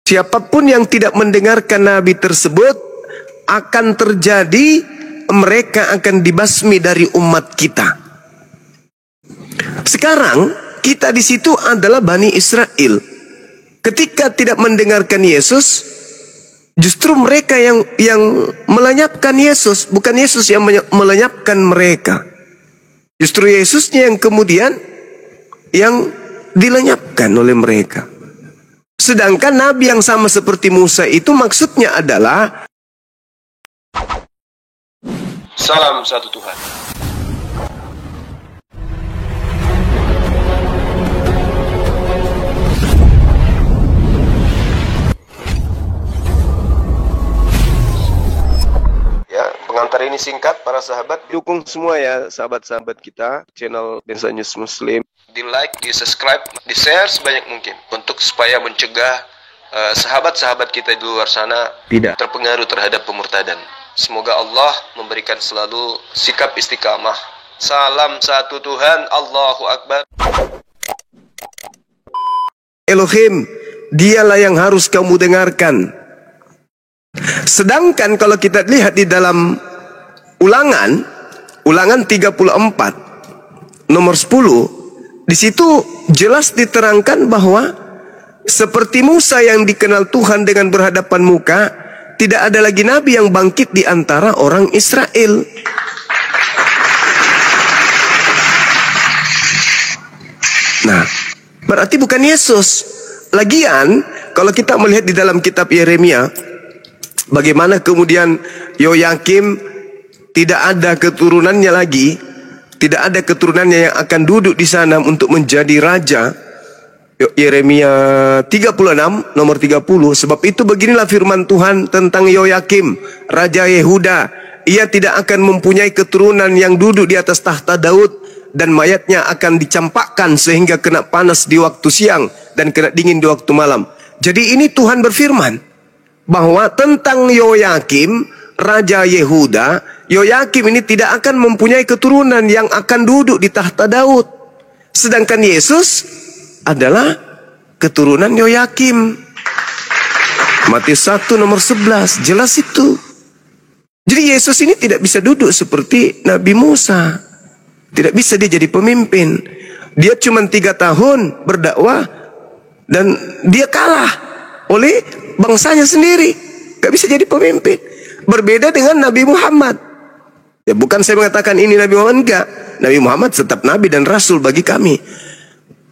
Siapapun yang tidak mendengarkan Nabi tersebut, akan terjadi, mereka akan dibasmi dari umat kita. Sekarang kita di situ adalah Bani Israel. Ketika tidak mendengarkan Yesus, justru mereka yang melenyapkan Yesus, bukan Yesus yang melenyapkan mereka. Justru Yesusnya yang kemudian yang dilenyapkan oleh mereka. Sedangkan Nabi yang sama seperti Musa itu maksudnya adalah salam satu Tuhan. Ya, pengantar ini singkat para sahabat. dukung semua ya sahabat-sahabat kita channel Densa News Muslim. Di like, di subscribe, di share sebanyak mungkin untuk supaya mencegah sahabat-sahabat kita di luar sana Tidak terpengaruh terhadap pemurtadan. Semoga Allah memberikan selalu sikap istiqamah. Salam satu Tuhan, Allahu Akbar. Elohim, dialah yang harus kamu dengarkan. Sedangkan kalau kita lihat di dalam Ulangan 34 nomor 10, di situ jelas diterangkan bahwa seperti Musa yang dikenal Tuhan dengan berhadapan muka, tidak ada lagi nabi yang bangkit di antara orang Israel. Nah, berarti bukan Yesus. Lagian, kalau kita melihat di dalam kitab Yeremia, bagaimana kemudian Yoyakim tidak ada keturunannya lagi, tidak ada keturunannya yang akan duduk di sana untuk menjadi raja. Yeremia 36 nomor 30, sebab itu beginilah firman Tuhan tentang Yoyakim, raja Yehuda. Ia tidak akan mempunyai keturunan yang duduk di atas tahta Daud, dan mayatnya akan dicampakkan sehingga kena panas di waktu siang dan kena dingin di waktu malam. Jadi ini Tuhan berfirman bahwa tentang Yoyakim, raja Yehuda, Yoyakim ini tidak akan mempunyai keturunan yang akan duduk di tahta Daud. Sedangkan Yesus adalah keturunan Yoyakim. Matius 1 nomor 11, jelas itu. Jadi Yesus ini tidak bisa duduk seperti Nabi Musa. Tidak bisa dia jadi pemimpin. Dia cuma 3 tahun berdakwah dan dia kalah oleh bangsanya sendiri. Gak bisa jadi pemimpin. Berbeda dengan Nabi Muhammad. Ya, bukan saya mengatakan ini Nabi Muhammad, enggak. Nabi Muhammad tetap Nabi dan Rasul bagi kami.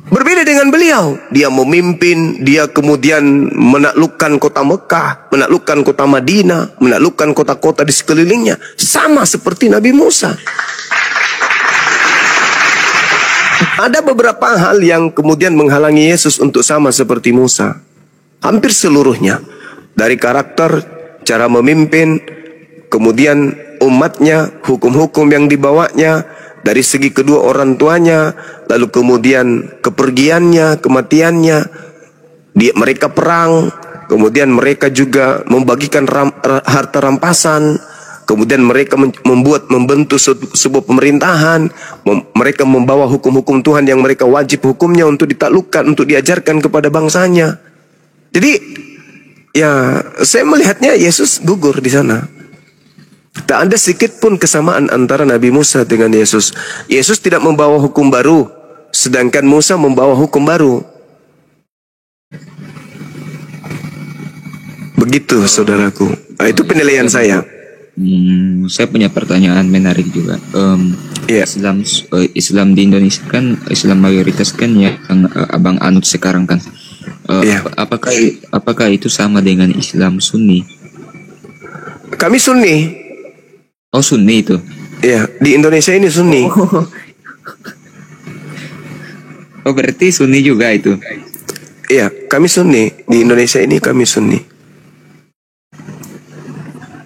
Berbeda dengan beliau. Dia memimpin, dia kemudian menaklukkan kota Mekah, menaklukkan kota Madinah, menaklukkan kota-kota di sekelilingnya. Sama seperti Nabi Musa. Ada beberapa hal yang kemudian menghalangi Yesus untuk sama seperti Musa. Hampir seluruhnya. Dari karakter, cara memimpin, kemudian umatnya, hukum-hukum yang dibawanya, dari segi kedua orang tuanya, lalu kemudian kepergiannya, kematiannya, mereka perang, kemudian mereka juga membagikan harta rampasan, kemudian mereka membentuk sebuah pemerintahan, mereka membawa hukum-hukum Tuhan yang mereka wajib hukumnya untuk ditaklukkan, untuk diajarkan kepada bangsanya. Jadi, ya saya melihatnya Yesus gugur di sana. Tak ada sedikit pun kesamaan antara Nabi Musa dengan Yesus. Yesus tidak membawa hukum baru, sedangkan Musa membawa hukum baru. Begitu saudaraku. Nah, itu penilaian saya. Saya punya pertanyaan menarik juga. Islam di Indonesia kan Islam mayoritas kan ya, yang abang anut sekarang kan. Apakah itu sama dengan Islam Sunni? Kami Sunni. Oh, Sunni itu. Iya, di Indonesia ini Sunni. Oh, berarti Sunni juga itu. Iya, kami Sunni. Di Indonesia ini kami Sunni.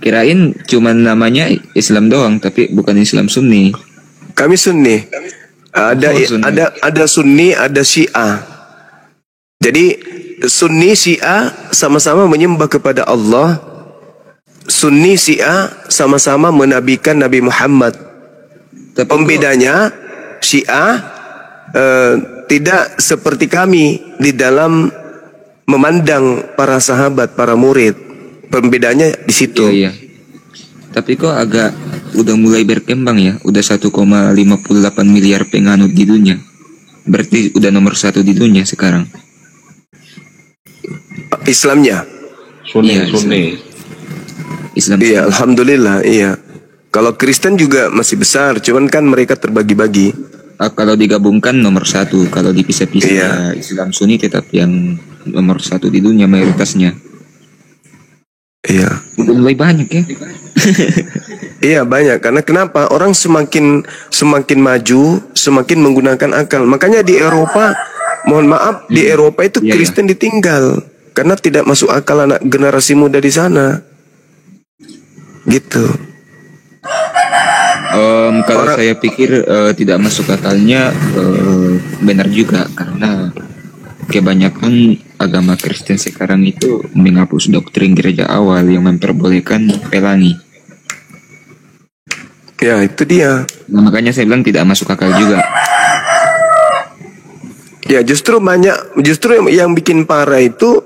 Kirain cuman namanya Islam doang, tapi bukan Islam Sunni. Kami Sunni. Sunni. Ada Sunni, ada Syiah. Jadi Sunni Syiah sama-sama menyembah kepada Allah. Sunni Syiah sama-sama menabikan Nabi Muhammad. Pembedanya Syiah tidak seperti kami di dalam memandang para sahabat, para murid. Perbedaannya di situ. Iya. Tapi kok agak udah mulai berkembang ya. Udah 1,58 miliar penganut di dunia. Berarti udah nomor 1 di dunia sekarang. Islamnya. Sunni, Iya, Sunni. Islam. Iya, alhamdulillah, iya. Kalau Kristen juga masih besar, cuman kan mereka terbagi-bagi. Kalau digabungkan nomor 1. Kalau dipisah-pisah Iya. ya Islam Sunni tetap yang nomor 1 di dunia mayoritasnya. Iya. Udah mulai banyak ya. Iya banyak, karena kenapa orang semakin maju, semakin menggunakan akal. Makanya di Eropa, mohon maaf, di Eropa itu Iya, Kristen ditinggal karena tidak masuk akal anak generasi muda di sana. Gitu. Kalau saya pikir tidak masuk akalnya benar juga, karena kebanyakan agama Kristen sekarang itu menghapus doktrin gereja awal yang memperbolehkan pelangi. Ya itu dia. Nah, makanya saya bilang tidak masuk akal juga. Ya justru yang bikin parah itu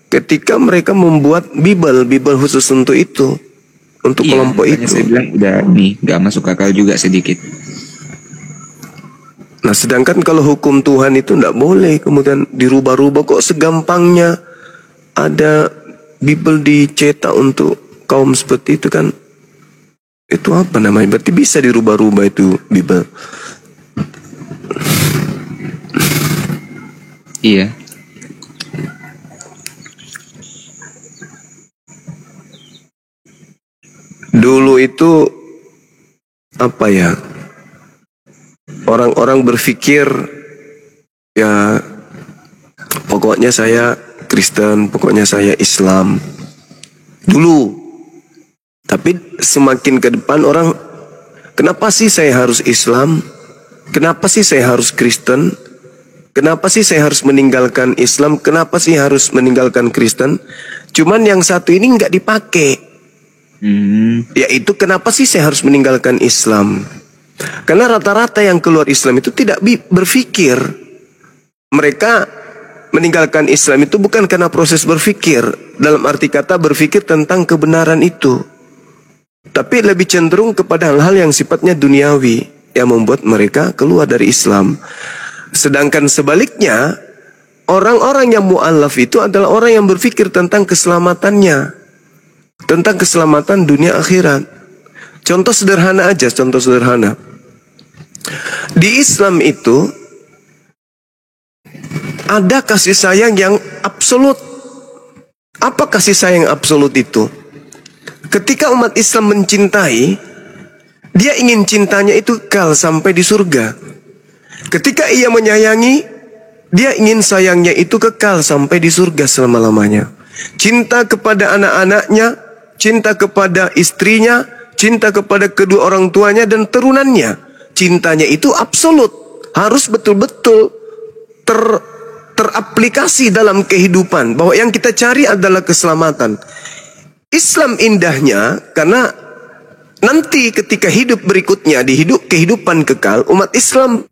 ketika mereka membuat Bible khusus untuk itu, untuk kelompok makanya itu. saya bilang udah nggak masuk akal juga sedikit. Nah sedangkan kalau hukum Tuhan itu tidak boleh kemudian dirubah-rubah, kok segampangnya ada Bible dicetak untuk kaum seperti itu kan. Itu apa namanya? Berarti bisa dirubah-rubah itu Bible. Iya. Dulu itu apa ya? Orang-orang berpikir ya pokoknya saya Kristen, pokoknya saya Islam. Dulu. Tapi semakin ke depan orang, kenapa sih saya harus Islam? Kenapa sih saya harus Kristen? Kenapa sih saya harus meninggalkan Islam? Kenapa sih harus meninggalkan Kristen? Cuman yang satu ini nggak dipakai. Yaitu kenapa sih saya harus meninggalkan Islam? Karena rata-rata yang keluar Islam itu tidak berpikir. Mereka meninggalkan Islam itu bukan karena proses berpikir, dalam arti kata berpikir tentang kebenaran itu, tapi lebih cenderung kepada hal-hal yang sifatnya duniawi yang membuat mereka keluar dari Islam. Sedangkan sebaliknya, orang-orang yang mu'alaf itu adalah orang yang berpikir tentang keselamatannya, tentang keselamatan dunia akhirat. Contoh sederhana aja, contoh sederhana. Di Islam itu ada kasih sayang yang absolut. Apa kasih sayang absolut itu? Ketika umat Islam mencintai, dia ingin cintanya itu kekal sampai di surga. Ketika ia menyayangi, dia ingin sayangnya itu kekal sampai di surga selama-lamanya. Cinta kepada anak-anaknya, cinta kepada istrinya, cinta kepada kedua orang tuanya dan turunannya. Cintanya itu absolut, harus betul-betul teraplikasi dalam kehidupan, bahwa yang kita cari adalah keselamatan. Islam indahnya karena nanti ketika hidup berikutnya di kehidupan kekal, umat Islam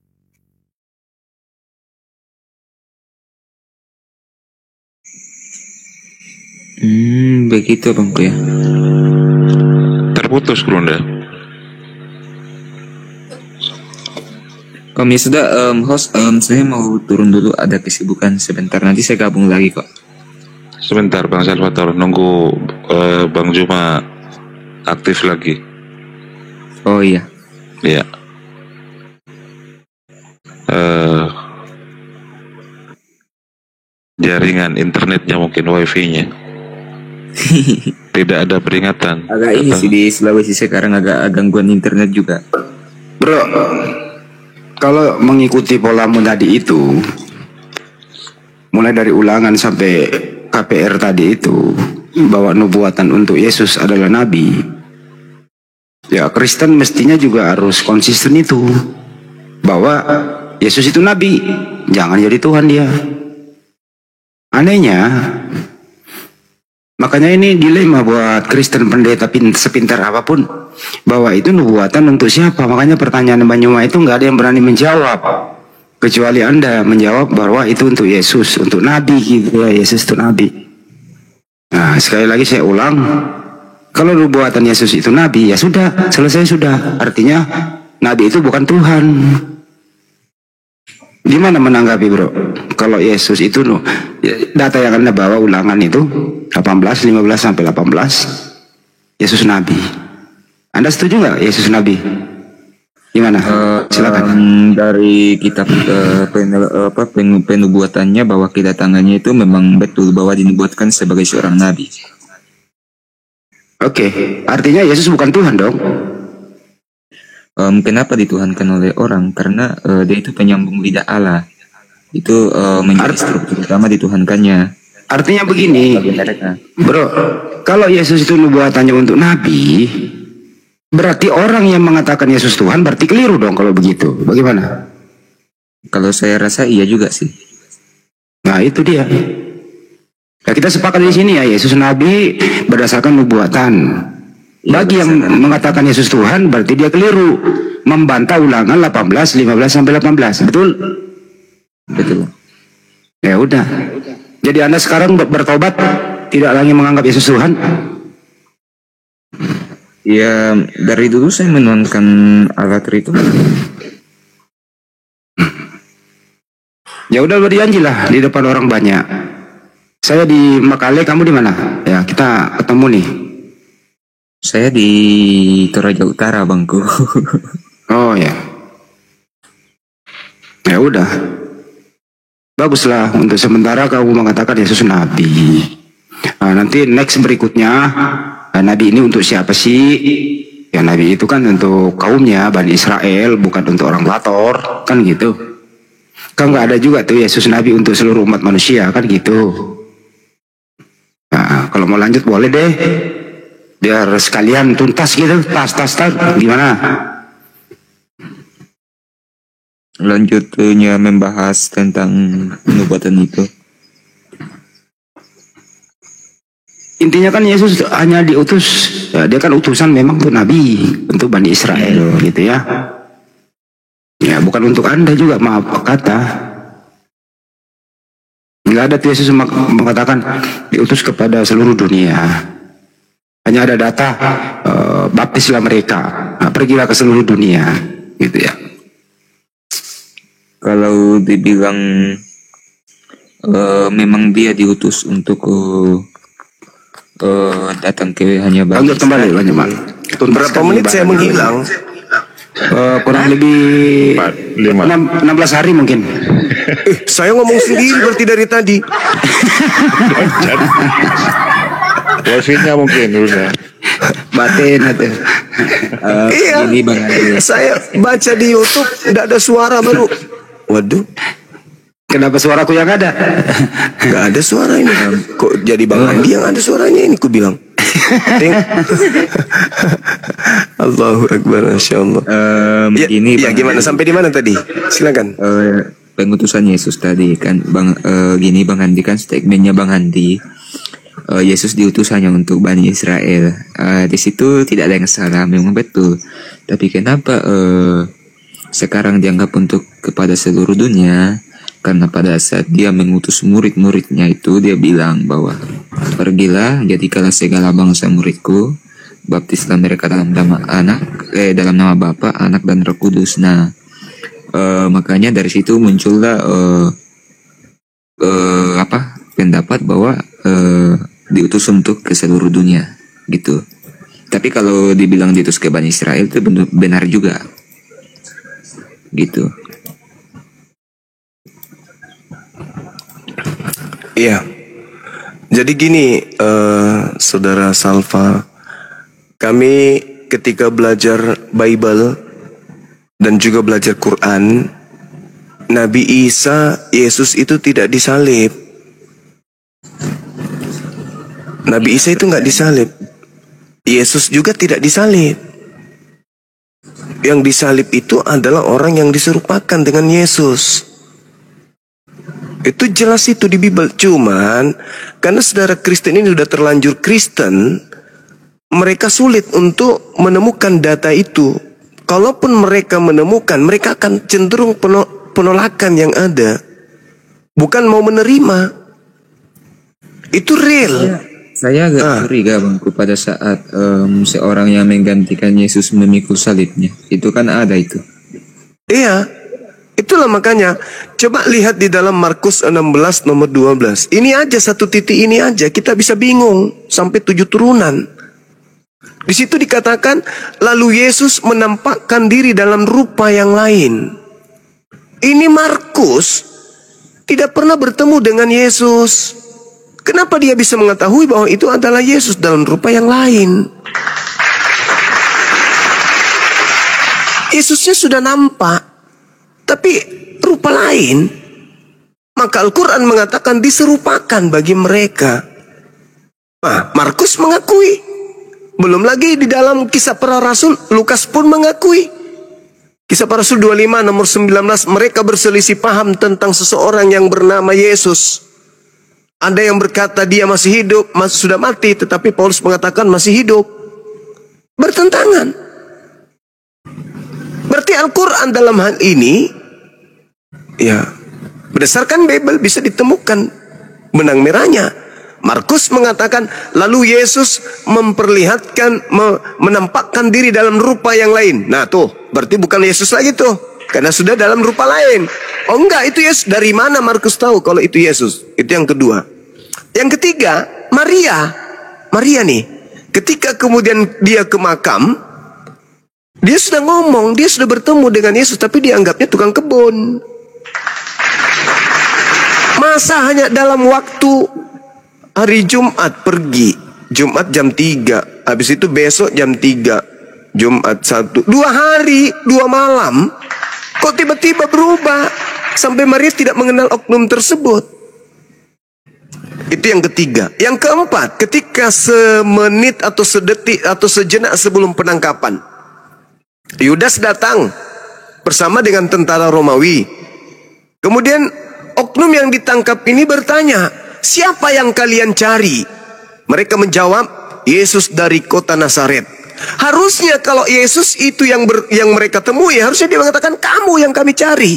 Begitu Bangku ya. Terputus Grunda. Kami sudah host, saya mau turun dulu, ada kesibukan sebentar, nanti saya gabung lagi kok. Sebentar Bang Salvatore, nunggu Bang Juma aktif lagi. Oh iya. Iya. Jaringan internetnya mungkin wifi-nya tidak ada peringatan. Agak ini sih di Sulawesi sekarang agak gangguan internet juga. Bro, kalau mengikuti polamu tadi itu, mulai dari ulangan sampai KPR tadi itu, bahwa nubuatan untuk Yesus adalah nabi, ya Kristen mestinya juga harus konsisten itu, bahwa Yesus itu nabi, jangan jadi Tuhan dia. Anehnya, makanya ini dilema buat Kristen pendeta sepintar apapun, bahwa itu nubuatan untuk siapa. Makanya pertanyaan Banyuma itu nggak ada yang berani menjawab. kecuali Anda menjawab bahwa itu untuk Yesus, untuk Nabi gitu ya, Yesus itu Nabi. Nah, sekali lagi saya ulang, kalau nubuatan Yesus itu Nabi, ya sudah, selesai sudah. Artinya Nabi itu bukan Tuhan. Gimana menanggapi bro? Kalau Yesus itu data yang Anda bawa ulangan itu 18, 15 sampai 18, Yesus Nabi. Anda setuju nggak Yesus Nabi? Gimana? Silakan. Dari kitab penubuatannya bahwa kedatangannya itu memang betul bahwa dinubuatkan sebagai seorang nabi. Oke, artinya Yesus bukan Tuhan dong? Kenapa dituhankan oleh orang? Karena dia itu penyambung lidah Allah. Itu menjadi struktur utama dituhankannya. Artinya begini, bro, kalau Yesus itu nubuatannya untuk nabi, berarti orang yang mengatakan Yesus Tuhan berarti keliru dong kalau begitu. Bagaimana? Kalau saya rasa iya juga sih. Nah itu dia. Nah, kita sepakat di sini ya, Yesus Nabi berdasarkan nubuatan. Bagi yang mengatakan Yesus Tuhan berarti dia keliru, membantah ulangan 18, 15 sampai 18. Betul? Betul. Ya udah. Jadi Anda sekarang bertobat, tidak lagi menganggap Yesus Tuhan? Ya dari dulu saya menuhankan Allah Tritunggal. Ya udah berjanjilah di depan orang banyak. Saya di Makale, kamu di mana? Ya kita ketemu nih. Saya di Toraja Utara, bangku. Oh ya. Ya udah. Baguslah, untuk sementara kamu mengatakan Yesus Nabi. Nah, nanti next berikutnya, Nabi ini untuk siapa sih? Ya Nabi itu kan untuk kaumnya, Bani Israel, bukan untuk orang Bator, kan gitu. Kan nggak ada juga tuh Yesus Nabi untuk seluruh umat manusia, kan gitu. Nah, kalau mau lanjut boleh deh. Biar sekalian tuntas gitu, tas, gimana? Lanjutnya membahas tentang nubuatan itu. Intinya kan Yesus hanya diutus, ya, dia kan utusan memang tuh Nabi untuk Bani Israel gitu ya. Ya bukan untuk Anda juga, maaf kata. Nggak ada tuh Yesus mengatakan diutus kepada seluruh dunia. Hanya ada data, baptislah mereka, nah, pergilah ke seluruh dunia gitu ya. Kalau dibilang memang dia diutus untuk datang ke hanya Bani Lanjut kembali, lanjut Mal. Berapa menit saya menghilang? Kurang lebih 16 hari mungkin. Saya ngomong sendiri berarti dari tadi. Wafinya mungkin udah. Batin atau Iya. Ini Bang Andi. Saya baca di YouTube tidak ada suara baru. Waduh, kenapa suaraku yang ada? nggak ada suara ini. Kok jadi Bang Andi yang ada suaranya ini? Ku bilang. Allahu Akbar, Masya Allah. Begini, ya Bang gimana? Andi. Sampai di mana tadi? Silakan. Pengutusan Yesus tadi kan gini Bang Andi, kan statementnya Bang Andi, Yesus diutus hanya untuk Bani Israel. Di situ tidak ada yang salah, memang betul. Tapi kenapa sekarang dianggap untuk kepada seluruh dunia? Karena pada saat dia mengutus murid-muridnya itu, dia bilang bahwa pergilah, jadikanlah segala bangsa muridku, baptislah mereka dalam nama Bapa, Anak dan Roh Kudus. Nah, makanya dari situ muncullah pendapat bahwa diutus untuk ke seluruh dunia gitu. Tapi kalau dibilang diutus ke Bani Israel itu benar juga gitu. Iya. Jadi gini, Saudara Salva, kami ketika belajar Bible dan juga belajar Quran, Nabi Isa, Yesus itu tidak disalib. Nabi Isa itu nggak disalib. Yesus juga tidak disalib. Yang disalib itu adalah orang yang diserupakan dengan Yesus. Itu jelas itu di Bible. Cuman karena saudara Kristen ini sudah terlanjur Kristen, mereka sulit untuk menemukan data itu. Kalaupun mereka menemukan, mereka akan cenderung penolakan yang ada. Bukan mau menerima. Itu real. Saya agak curiga Bangku pada saat seorang yang menggantikan Yesus memikul salibnya. Itu kan ada itu. Iya. Itulah makanya. Coba lihat di dalam Markus 16 nomor 12. Ini aja satu titik ini aja. Kita bisa bingung. Sampai 7 turunan. Di situ dikatakan. Lalu Yesus menampakkan diri dalam rupa yang lain. Ini Markus tidak pernah bertemu dengan Yesus. Kenapa dia bisa mengetahui bahwa itu adalah Yesus dalam rupa yang lain? Yesusnya sudah nampak, tapi rupa lain. Maka Al-Quran mengatakan diserupakan bagi mereka. Nah, Markus mengakui. Belum lagi di dalam Kisah Para Rasul, Lukas pun mengakui. Kisah Para Rasul 25 nomor 19, mereka berselisih paham tentang seseorang yang bernama Yesus. Ada yang berkata dia masih hidup, sudah mati, tetapi Paulus mengatakan masih hidup. Bertentangan. Berarti Al-Quran dalam hal ini, ya, berdasarkan Bible bisa ditemukan benang merahnya. Markus mengatakan, lalu Yesus memperlihatkan, menampakkan diri dalam rupa yang lain. Nah tuh, berarti bukan Yesus lagi tuh. Karena sudah dalam rupa lain. Oh enggak, itu Yesus. Dari mana Markus tahu kalau itu Yesus? Itu yang kedua. Yang ketiga, Maria. Maria nih, ketika kemudian dia ke makam, dia sudah ngomong, dia sudah bertemu dengan Yesus, tapi dianggapnya tukang kebun. Masa hanya dalam waktu hari Jumat pergi, Jumat jam 3, habis itu besok jam 3, Jumat 1, 2 hari, 2 malam, kok tiba-tiba berubah sampai Maria tidak mengenal oknum tersebut. Itu yang ketiga. Yang keempat, ketika semenit atau sedetik atau sejenak sebelum penangkapan, Yudas datang bersama dengan tentara Romawi. Kemudian oknum yang ditangkap ini bertanya, siapa yang kalian cari? Mereka menjawab, Yesus dari kota Nazaret. Harusnya kalau Yesus itu yang mereka temui, harusnya dia mengatakan, kamu yang kami cari.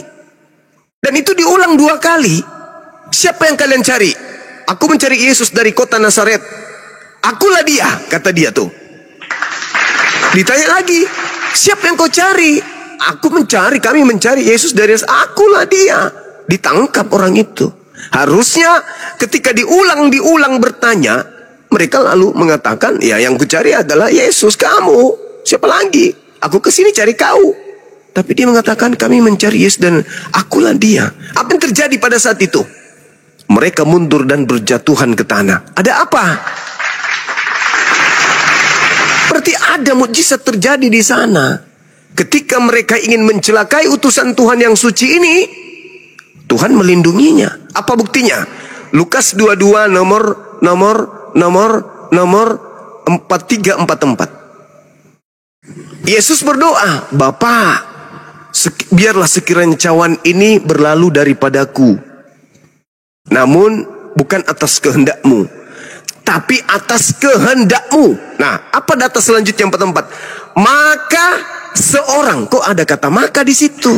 Dan itu diulang 2 kali. Siapa yang kalian cari? Aku mencari Yesus dari kota Nazaret. Akulah dia, kata dia tuh. Ditanya lagi, siapa yang kau cari? Kami mencari Yesus dari Nazaret. Akulah dia. Ditangkap orang itu. Harusnya ketika diulang bertanya, mereka lalu mengatakan, ya yang kucari adalah Yesus, kamu. Siapa lagi? Aku kesini cari kau. Tapi dia mengatakan, kami mencari Yesus dan akulah dia. Apa yang terjadi pada saat itu? Mereka mundur dan berjatuhan ke tanah. Ada apa? Berarti ada mukjizat terjadi di sana. Ketika mereka ingin mencelakai utusan Tuhan yang suci ini, Tuhan melindunginya. Apa buktinya? Lukas 22 nomor 4344. Yesus berdoa, Bapa, biarlah sekiranya cawan ini berlalu daripadaku. Namun bukan atas kehendakmu, tapi atas kehendakmu. Nah, apa data selanjutnya yang keempat? Maka seorang, kok ada kata maka di situ?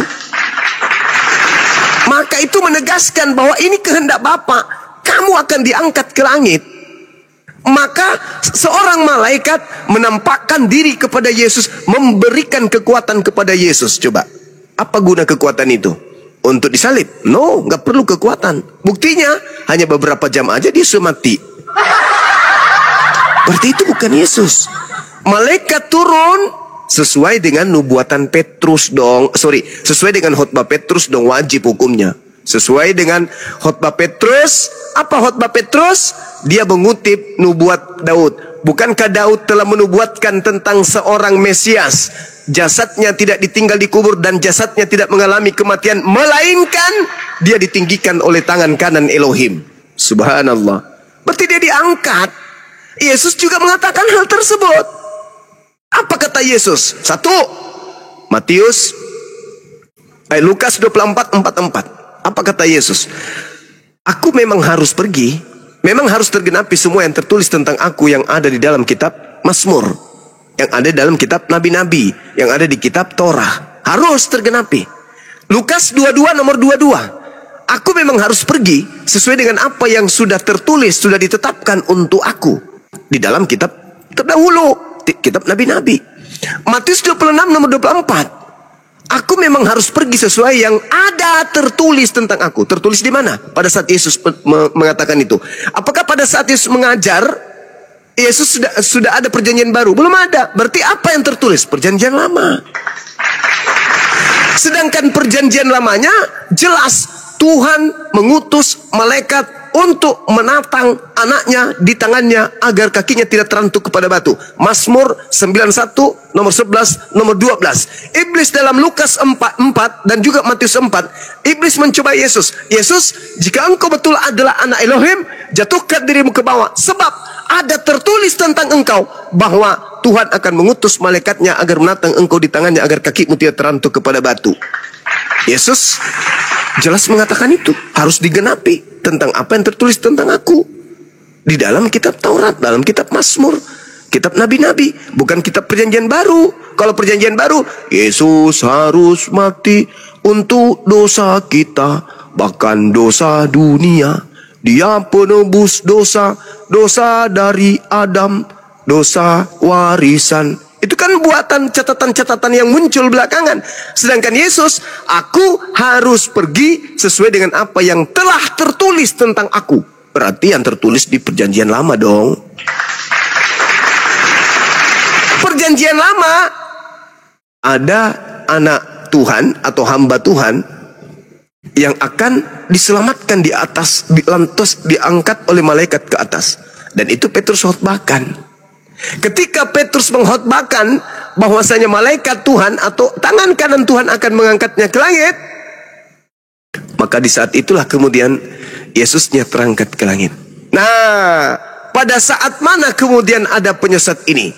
Maka itu menegaskan bahwa ini kehendak Bapa. Kamu akan diangkat ke langit. Maka seorang malaikat menampakkan diri kepada Yesus, memberikan kekuatan kepada Yesus. Coba, apa guna kekuatan itu? Untuk disalib? No, nggak perlu kekuatan. Buktinya hanya beberapa jam aja dia sudah mati. Berarti itu bukan Yesus. Malaikat turun sesuai dengan nubuatan Petrus dong. Sesuai dengan khotbah Petrus dong, wajib hukumnya. Sesuai dengan khotbah Petrus. Apa khotbah Petrus? Dia mengutip nubuat Daud. Bukankah Daud telah menubuatkan tentang seorang Mesias? Jasadnya tidak ditinggal di kubur dan jasadnya tidak mengalami kematian, melainkan dia ditinggikan oleh tangan kanan Elohim. Subhanallah. Berarti dia diangkat. Yesus juga mengatakan hal tersebut. Apa kata Yesus? 1 Lukas 24:44. Apa kata Yesus? Aku memang harus pergi, memang harus tergenapi semua yang tertulis tentang aku yang ada di dalam kitab Mazmur, yang ada dalam kitab nabi-nabi, yang ada di kitab Torah. Harus tergenapi. Lukas 22 nomor 22. Aku memang harus pergi sesuai dengan apa yang sudah tertulis, sudah ditetapkan untuk aku di dalam kitab terdahulu, kitab nabi-nabi. Matius 26 nomor 24. Aku memang harus pergi sesuai yang ada tertulis tentang aku. Tertulis di mana? Pada saat Yesus mengatakan itu. Apakah pada saat Yesus mengajar, Yesus sudah ada perjanjian baru? Belum ada. Berarti apa yang tertulis? Perjanjian lama. Sedangkan perjanjian lamanya jelas Tuhan mengutus malaikat untuk menatang anaknya di tangannya agar kakinya tidak terantuk kepada batu. Mazmur 91 nomor 11 nomor 12. Iblis dalam Lukas 4 dan juga Matius 4, iblis mencoba Yesus. Yesus, jika engkau betul adalah anak Elohim, jatuhkan dirimu ke bawah, sebab ada tertulis tentang engkau bahwa Tuhan akan mengutus malaikatnya agar menatang engkau di tangannya agar kakimu tidak terantuk kepada batu. Yesus jelas mengatakan itu harus digenapi tentang apa yang tertulis tentang aku di dalam kitab Taurat, dalam kitab Mazmur, kitab nabi-nabi, bukan kitab perjanjian baru. Kalau perjanjian baru, Yesus harus mati untuk dosa kita, bahkan dosa dunia. Dia penebus dosa, dosa dari Adam, dosa warisan. Itu kan buatan catatan-catatan yang muncul belakangan. Sedangkan Yesus, aku harus pergi sesuai dengan apa yang telah tertulis tentang aku. Berarti yang tertulis di perjanjian lama dong. Perjanjian lama, ada anak Tuhan atau hamba Tuhan yang akan diselamatkan di atas, lantas diangkat oleh malaikat ke atas. Dan itu Petrus khotbahkan. Ketika Petrus mengkhotbahkan bahwasanya malaikat Tuhan atau tangan kanan Tuhan akan mengangkatnya ke langit, maka di saat itulah kemudian Yesusnya terangkat ke langit. Nah, pada saat mana kemudian ada penyesat ini?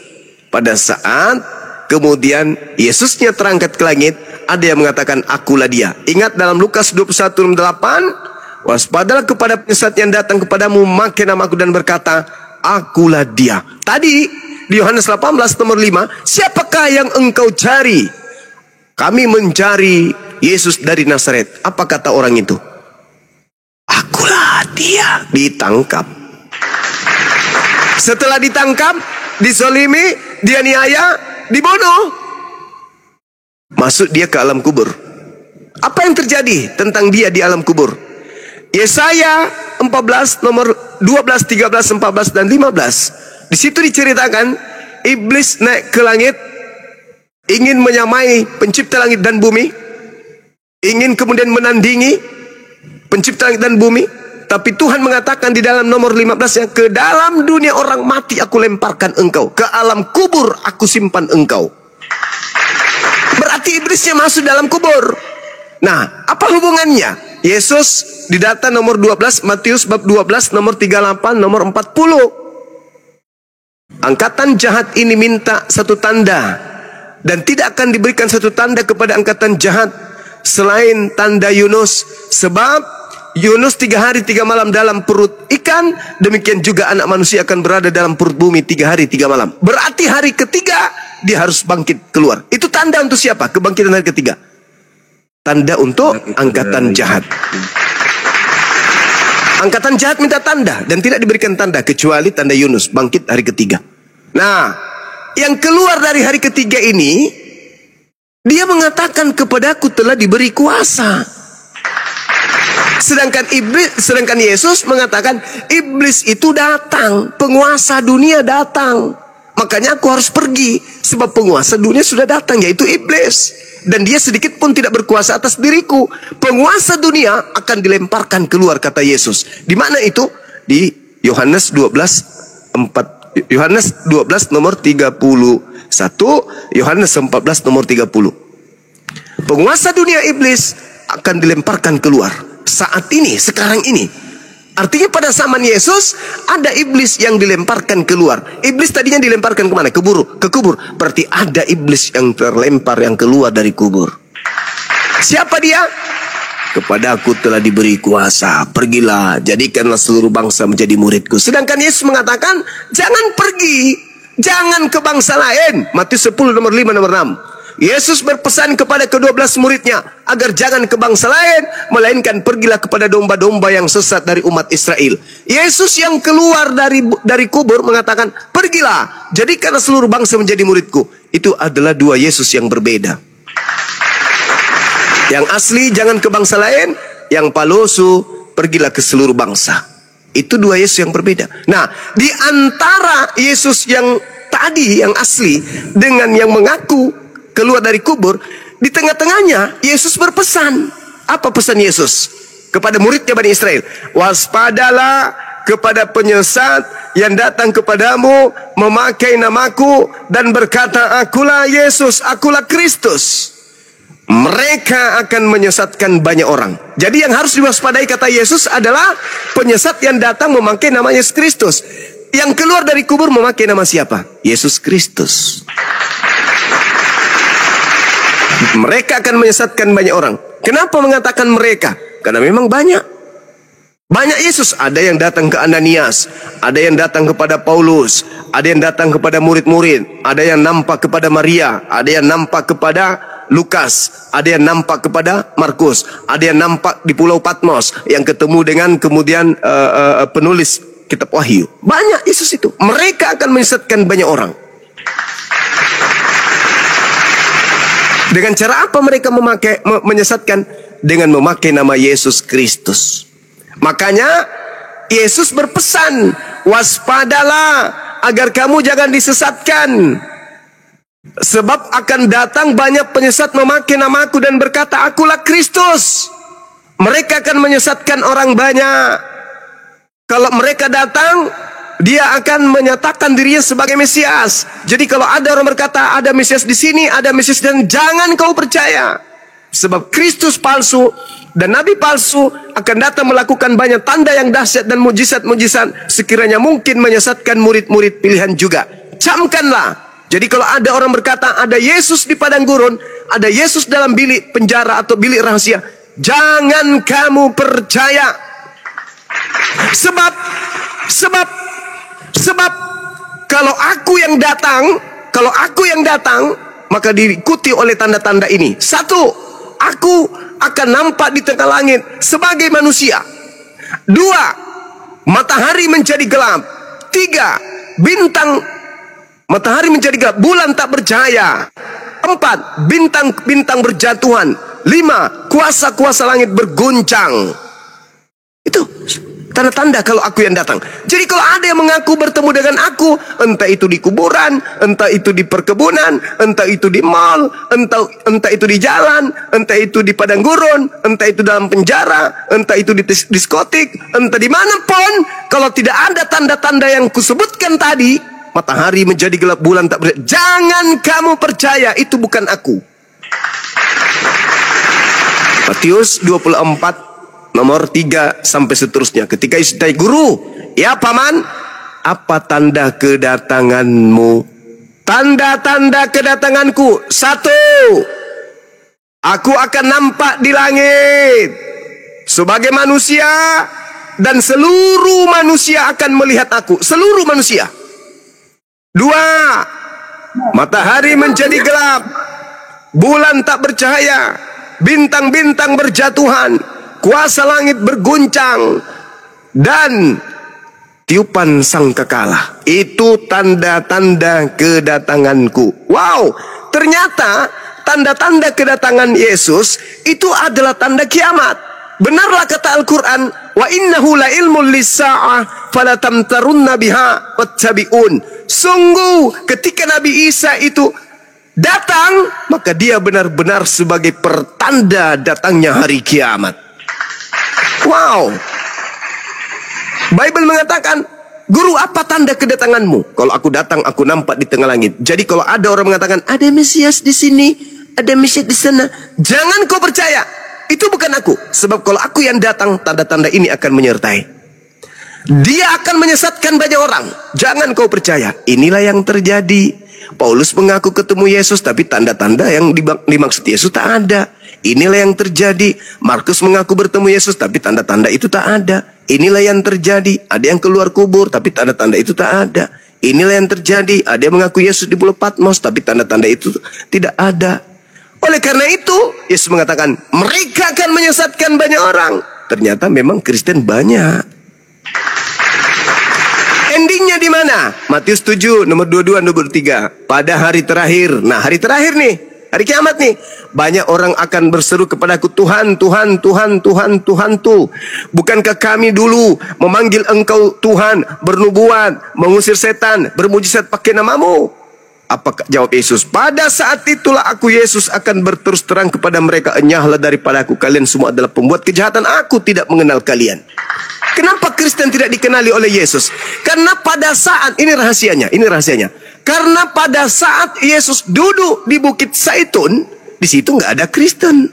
Pada saat kemudian Yesusnya terangkat ke langit, ada yang mengatakan akulah dia. Ingat dalam Lukas 21:8, waspadalah kepada penyesat yang datang kepadamu memakai namaku dan berkata, akulah dia. Tadi di Yohanes 18 nomor 5, siapakah yang engkau cari? Kami mencari Yesus dari Nazaret. Apa kata orang itu? Akulah dia. Ditangkap. Setelah ditangkap, disolimi, dianiaya, dibunuh, masuk dia ke alam kubur. Apa yang terjadi tentang dia di alam kubur? Yesaya 14 nomor 12, 13, 14 dan 15. Di situ diceritakan iblis naik ke langit, ingin menyamai pencipta langit dan bumi, ingin kemudian menandingi pencipta langit dan bumi. Tapi Tuhan mengatakan di dalam nomor 15 yang ke dalam dunia orang mati aku lemparkan engkau, ke alam kubur aku simpan engkau. Berarti iblisnya masuk dalam kubur. Nah, apa hubungannya? Yesus di data nomor 12, Matius bab 12 nomor 38 nomor 40. Angkatan jahat ini minta satu tanda, dan tidak akan diberikan satu tanda kepada angkatan jahat selain tanda Yunus, sebab Yunus 3 hari 3 malam dalam perut ikan, demikian juga anak manusia akan berada dalam perut bumi 3 hari 3 malam. Berarti hari ketiga dia harus bangkit keluar. Itu tanda untuk siapa? Kebangkitan hari ketiga. Tanda untuk angkatan jahat. Angkatan jahat minta tanda dan tidak diberikan tanda kecuali tanda Yunus, bangkit hari ketiga. Nah, yang keluar dari hari ketiga ini, dia mengatakan kepadaku telah diberi kuasa. Sedangkan Yesus mengatakan iblis itu datang, penguasa dunia datang. Makanya aku harus pergi sebab penguasa dunia sudah datang, yaitu iblis. Dan dia sedikit pun tidak berkuasa atas diriku. Penguasa dunia akan dilemparkan keluar, kata Yesus. Di mana itu? Di Yohanes 12 nomor 31, Yohanes 14 nomor 30. Penguasa dunia iblis akan dilemparkan keluar saat ini, sekarang ini. Artinya pada zaman Yesus ada iblis yang dilemparkan keluar. Iblis tadinya dilemparkan kemana? Ke kubur. Berarti ada iblis yang terlempar, yang keluar dari kubur. Siapa dia? Kepada aku telah diberi kuasa. Pergilah, jadikanlah seluruh bangsa menjadi muridku. Sedangkan Yesus mengatakan, jangan pergi, jangan ke bangsa lain. Matius 10 nomor 5 nomor 6. Yesus berpesan kepada ke-12 muridnya, agar jangan ke bangsa lain, melainkan pergilah kepada domba-domba yang sesat dari umat Israel. Yesus yang keluar dari kubur mengatakan, pergilah, jadikanlah seluruh bangsa menjadi muridku. Itu adalah dua Yesus yang berbeda. Yang asli jangan ke bangsa lain, yang palsu pergilah ke seluruh bangsa. Itu dua Yesus yang berbeda. Nah, di antara Yesus yang tadi, yang asli, dengan yang mengaku keluar dari kubur, di tengah-tengahnya Yesus berpesan. Apa pesan Yesus kepada muridnya Bani Israel? Waspadalah kepada penyesat yang datang kepadamu memakai namaku dan berkata, akulah Yesus, akulah Kristus. Mereka akan menyesatkan banyak orang. Jadi yang harus diwaspadai, kata Yesus, adalah penyesat yang datang memakai nama Yesus Kristus. Yang keluar dari kubur memakai nama siapa? Yesus Kristus. Mereka akan menyesatkan banyak orang. Kenapa mengatakan mereka? Karena memang banyak. Banyak Yesus. Ada yang datang ke Ananias, ada yang datang kepada Paulus, ada yang datang kepada murid-murid, ada yang nampak kepada Maria, ada yang nampak kepada Lukas, ada yang nampak kepada Markus, ada yang nampak di Pulau Patmos yang ketemu dengan kemudian penulis kitab Wahyu. Banyak Yesus itu. Mereka akan menyesatkan banyak orang. Dengan cara apa mereka menyesatkan? Dengan memakai nama Yesus Kristus. Makanya Yesus berpesan, waspadalah agar kamu jangan disesatkan. Sebab akan datang banyak penyesat memakai namaku dan berkata, akulah Kristus. Mereka akan menyesatkan orang banyak. Kalau mereka datang, dia akan menyatakan dirinya sebagai Mesias. Jadi kalau ada orang berkata, ada Mesias di sini, ada Mesias, dan jangan kau percaya. Sebab Kristus palsu dan Nabi palsu akan datang melakukan banyak tanda yang dahsyat dan mujizat-mujizat, sekiranya mungkin menyesatkan murid-murid pilihan juga. Camkanlah. Jadi kalau ada orang berkata ada Yesus di padang gurun, ada Yesus dalam bilik penjara atau bilik rahasia, jangan kamu percaya. Sebab kalau aku yang datang, maka diikuti oleh tanda-tanda ini. Satu, aku akan nampak di tengah langit sebagai manusia. Dua, matahari menjadi gelap. Tiga, matahari menjadi gelap, bulan tak bercahaya. 4, bintang-bintang berjatuhan. 5, kuasa-kuasa langit berguncang. Itu tanda-tanda kalau aku yang datang. Jadi kalau ada yang mengaku bertemu dengan aku, entah itu di kuburan, entah itu di perkebunan, entah itu di mall, entah itu di jalan, entah itu di padang gurun, entah itu dalam penjara, entah itu di diskotik, entah dimanapun, kalau tidak ada tanda-tanda yang kusebutkan tadi, matahari menjadi gelap, bulan tak bercahaya, jangan kamu percaya, itu bukan aku. Matius 24 nomor 3 sampai seterusnya. Ketika Yesus ditanya, guru, ya paman, apa tanda kedatanganmu? Tanda-tanda kedatanganku, 1, aku akan nampak di langit sebagai manusia, dan seluruh manusia akan melihat aku. Seluruh manusia. 2, matahari menjadi gelap, bulan tak bercahaya, bintang-bintang berjatuhan, kuasa langit berguncang, dan tiupan sangkakala. Itu tanda-tanda kedatanganku. Wow, ternyata tanda-tanda kedatangan Yesus itu adalah tanda kiamat. Benarlah kata Al-Quran, wa innahu la ilmun lis-sa'ah falatamtarunna biha wattabi'un. Sungguh ketika Nabi Isa itu datang, maka dia benar-benar sebagai pertanda datangnya hari kiamat. Wow. Bible mengatakan, guru, apa tanda kedatanganmu? Kalau aku datang, aku nampak di tengah langit. Jadi kalau ada orang mengatakan ada Mesias di sini, ada Mesias di sana, jangan kau percaya. Itu bukan aku. Sebab kalau aku yang datang, tanda-tanda ini akan menyertai. Dia akan menyesatkan banyak orang. Jangan kau percaya. Inilah yang terjadi. Paulus mengaku ketemu Yesus, tapi tanda-tanda yang dimaksud Yesus tak ada. Inilah yang terjadi. Markus mengaku bertemu Yesus, tapi tanda-tanda itu tak ada. Inilah yang terjadi. Ada yang keluar kubur, tapi tanda-tanda itu tak ada. Inilah yang terjadi. Ada yang mengaku Yesus di Pulau Patmos, tapi tanda-tanda itu tidak ada. Oleh karena itu, Yesus mengatakan, mereka akan menyesatkan banyak orang. Ternyata memang Kristen banyak. Endingnya di mana? Matius 7, nomor 22, nomor 3. Pada hari terakhir. Nah, hari terakhir nih, hari kiamat nih. Banyak orang akan berseru kepadaku, Tuhan, Tuhan, Tuhan, Tuhan, Tuhan tuh. Bukankah kami dulu memanggil engkau Tuhan, bernubuat, mengusir setan, bermujizat pakai namamu? Apa jawab Yesus? Pada saat itulah aku Yesus akan berterus terang kepada mereka, enyahlah daripada aku, kalian semua adalah pembuat kejahatan, aku tidak mengenal kalian. Kenapa Kristen tidak dikenali oleh Yesus? Karena pada saat, ini rahasianya, karena pada saat Yesus duduk di Bukit Zaitun, di situ nggak ada Kristen.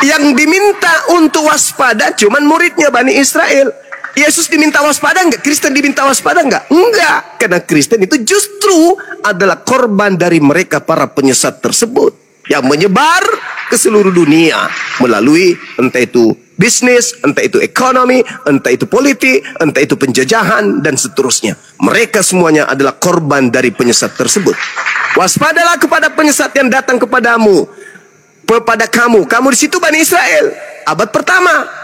Yang diminta untuk waspada cuman muridnya Bani Israel. Yesus diminta waspada enggak? Kristen diminta waspada enggak? Enggak. Karena Kristen itu justru adalah korban dari mereka para penyesat tersebut. Yang menyebar ke seluruh dunia. Melalui entah itu bisnis, entah itu ekonomi, entah itu politik, entah itu penjajahan, dan seterusnya. Mereka semuanya adalah korban dari penyesat tersebut. Waspadalah kepada penyesat yang datang kepadamu. Kepada kamu. Kamu di situ Bani Israel. Abad pertama.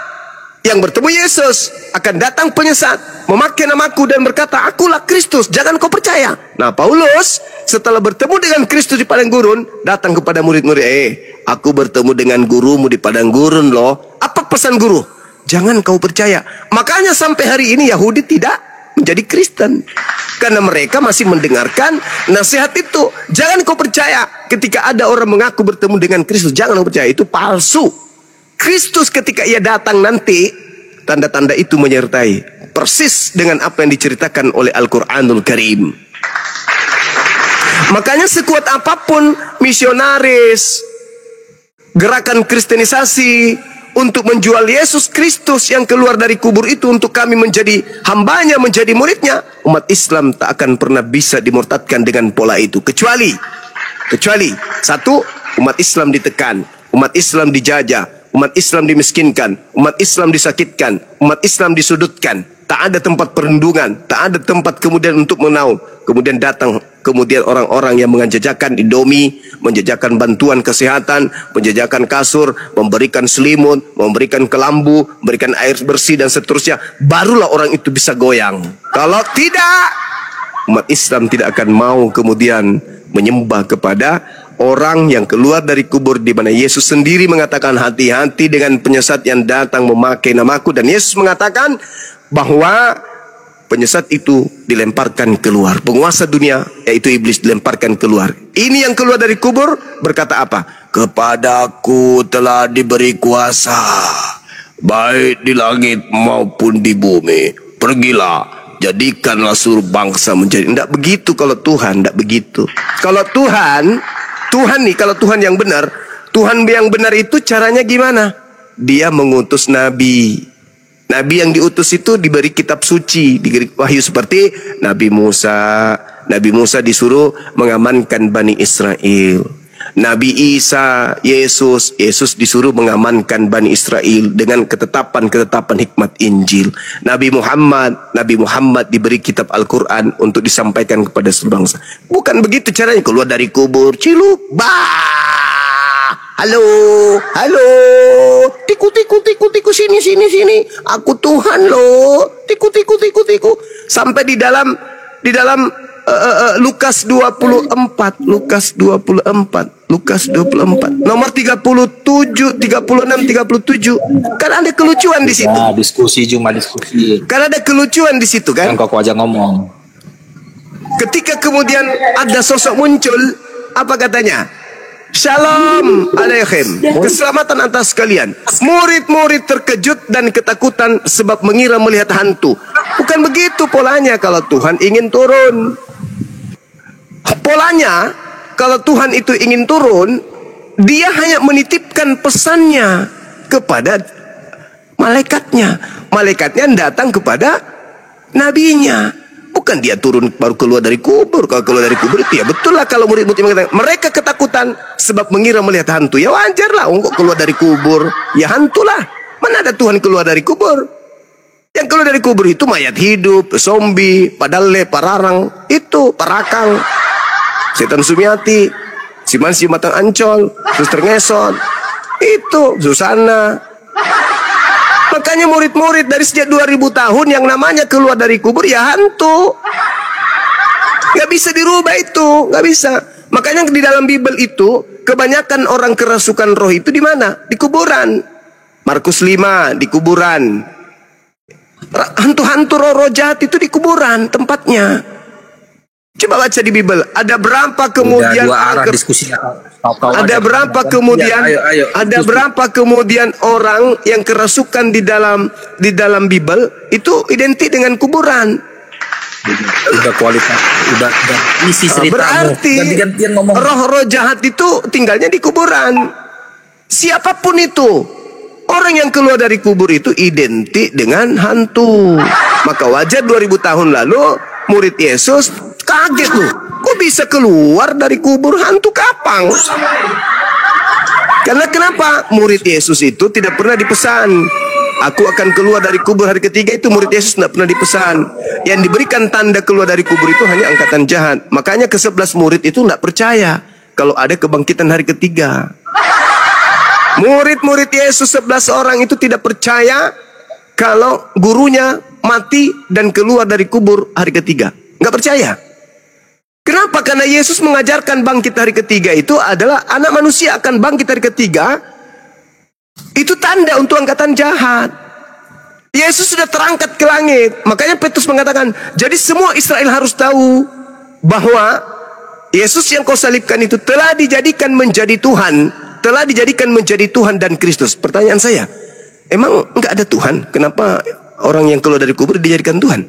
Yang bertemu Yesus, akan datang penyesat, memakai namaku dan berkata, akulah Kristus, jangan kau percaya. Nah, Paulus setelah bertemu dengan Kristus di padang gurun, datang kepada murid-murid, aku bertemu dengan gurumu di padang gurun loh. Apa pesan guru? Jangan kau percaya. Makanya sampai hari ini Yahudi tidak menjadi Kristen, karena mereka masih mendengarkan nasihat itu. Jangan kau percaya. Ketika ada orang mengaku bertemu dengan Kristus, jangan kau percaya, itu palsu. Kristus ketika ia datang nanti, tanda-tanda itu menyertai persis dengan apa yang diceritakan oleh Al-Quranul Karim. Makanya sekuat apapun misionaris, gerakan kristenisasi untuk menjual Yesus Kristus yang keluar dari kubur itu untuk kami menjadi hambanya, menjadi muridnya, umat Islam tak akan pernah bisa dimurtadkan dengan pola itu. Kecuali satu, umat Islam ditekan, umat Islam dijajah, umat Islam dimiskinkan, umat Islam disakitkan, umat Islam disudutkan. Tak ada tempat perlindungan, tak ada tempat kemudian untuk menaung. Kemudian datang orang-orang yang menjajakan Indomie, menjajakan bantuan kesehatan, menjajakan kasur, memberikan selimut, memberikan kelambu, memberikan air bersih dan seterusnya. Barulah orang itu bisa goyang. Kalau tidak, umat Islam tidak akan mau kemudian menyembah kepada orang yang keluar dari kubur, di mana Yesus sendiri mengatakan hati-hati dengan penyesat yang datang memakai namaku, dan Yesus mengatakan bahwa penyesat itu dilemparkan keluar. Penguasa dunia yaitu iblis dilemparkan keluar. Ini yang keluar dari kubur berkata apa? Kepadaku telah diberi kuasa baik di langit maupun di bumi. Pergilah, jadikanlah seluruh bangsa menjadi. Tidak begitu kalau Tuhan, tidak begitu. Kalau Tuhan nih, kalau Tuhan yang benar itu caranya gimana? Dia mengutus nabi. Nabi yang diutus itu diberi kitab suci, diberi wahyu seperti Nabi Musa. Nabi Musa disuruh mengamankan Bani Israel. Nabi Isa, Yesus disuruh mengamankan Bani Israel dengan ketetapan-ketetapan hikmat Injil. Nabi Muhammad diberi kitab Al-Quran untuk disampaikan kepada seluruh bangsa. Bukan begitu caranya, keluar dari kubur, ciluk, halo, tiku, sini, aku Tuhan loh, tiku, sampai di dalam Lukas 24 nomor 37, 36, 37. Kan ada kelucuan di situ. Nah, diskusi. Kan ada kelucuan di situ kan? Kok aja ngomong. Ketika kemudian ada sosok muncul, apa katanya? Shalom alaikum, keselamatan atas kalian. Murid-murid terkejut dan ketakutan sebab mengira melihat hantu. Bukan begitu polanya kalau Tuhan ingin turun. Polanya kalau Tuhan itu ingin turun, dia hanya menitipkan pesannya kepada malaikatnya. Malaikatnya datang kepada nabinya. Bukan dia turun baru keluar dari kubur. Kalau keluar dari kubur itu ya betul lah kalau murid-murid mengatakan mereka ketakutan sebab mengira melihat hantu. Ya wajar lah, kok keluar dari kubur ya hantu lah. Mana ada Tuhan keluar dari kubur? Yang keluar dari kubur itu mayat hidup, zombie, padale, pararang, itu parakang, setan Sumiati. Si Matang Ancol, Suster Ngesot, itu Susana. Makanya murid-murid dari sejak 2000 tahun yang namanya keluar dari kubur ya hantu. Gak bisa dirubah itu, gak bisa. Makanya di dalam Bible itu kebanyakan orang kerasukan roh itu di mana? Di kuburan. Markus 5 di kuburan. Hantu-hantu roh-roh jahat itu di kuburan tempatnya. Coba baca di Bible. Ada berapa kemudian? Dua arah diskusinya. Ada berapa kemudian? Ada berapa kemudian orang yang kerasukan di dalam Bible itu identik dengan kuburan. Udah kualitas, udah isi ceritamu. Berarti ganti-gantian ngomong. Roh-roh jahat itu tinggalnya di kuburan. Siapapun itu, orang yang keluar dari kubur itu identik dengan hantu. Maka wajar 2000 tahun lalu murid Yesus kaget loh. Kok bisa keluar dari kubur hantu kapang? Karena kenapa? Murid Yesus itu tidak pernah dipesan. Aku akan keluar dari kubur hari ketiga, itu murid Yesus tidak pernah dipesan. Yang diberikan tanda keluar dari kubur itu hanya angkatan jahat. Makanya ke-11 murid itu tidak percaya kalau ada kebangkitan hari ketiga. Murid-murid Yesus 11 orang itu tidak percaya kalau gurunya mati dan keluar dari kubur hari ketiga. Nggak percaya. Kenapa? Karena Yesus mengajarkan bangkit hari ketiga itu adalah anak manusia akan bangkit hari ketiga. Itu tanda untuk angkatan jahat. Yesus sudah terangkat ke langit. Makanya Petrus mengatakan, jadi semua Israel harus tahu bahwa Yesus yang kau salibkan itu telah dijadikan menjadi Tuhan. Telah dijadikan menjadi Tuhan dan Kristus. Pertanyaan saya, emang enggak ada Tuhan? Kenapa orang yang keluar dari kubur dijadikan Tuhan?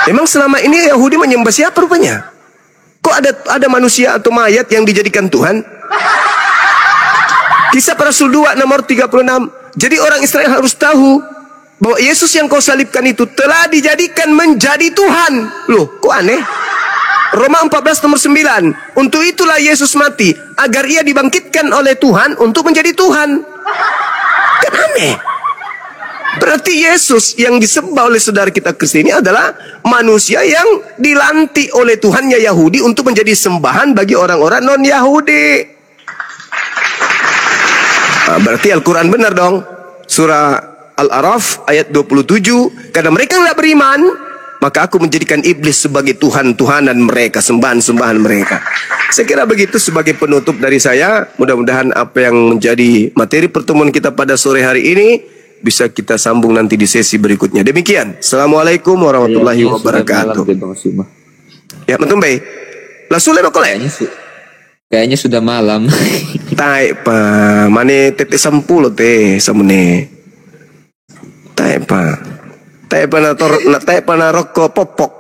Emang selama ini Yahudi menyembah siapa rupanya? Kok ada manusia atau mayat yang dijadikan Tuhan? Kisah para Rasul 2 nomor 36. Jadi orang Israel harus tahu bahwa Yesus yang kau salibkan itu telah dijadikan menjadi Tuhan. Loh, kok aneh? Roma 14 nomor 9. Untuk itulah Yesus mati, agar ia dibangkitkan oleh Tuhan untuk menjadi Tuhan. Kan aneh. Berarti Yesus yang disembah oleh saudara kita Kristen ini adalah manusia yang dilantik oleh Tuhannya Yahudi untuk menjadi sembahan bagi orang-orang non-Yahudi. Nah, berarti Al-Quran benar dong. Surah Al-Araf ayat 27. Karena mereka tidak beriman, maka aku menjadikan iblis sebagai Tuhan-Tuhanan mereka, sembahan-sembahan mereka. Saya kira begitu sebagai penutup dari saya. Mudah-mudahan apa yang menjadi materi pertemuan kita pada sore hari ini bisa kita sambung nanti di sesi berikutnya. Demikian. Assalamualaikum warahmatullahi wabarakatuh. Ya, betul baik. Langsung lewat kolek. Kayaknya sudah malam. Tai pa, mane tete sampulo te samune. Tai pa na rokok popok.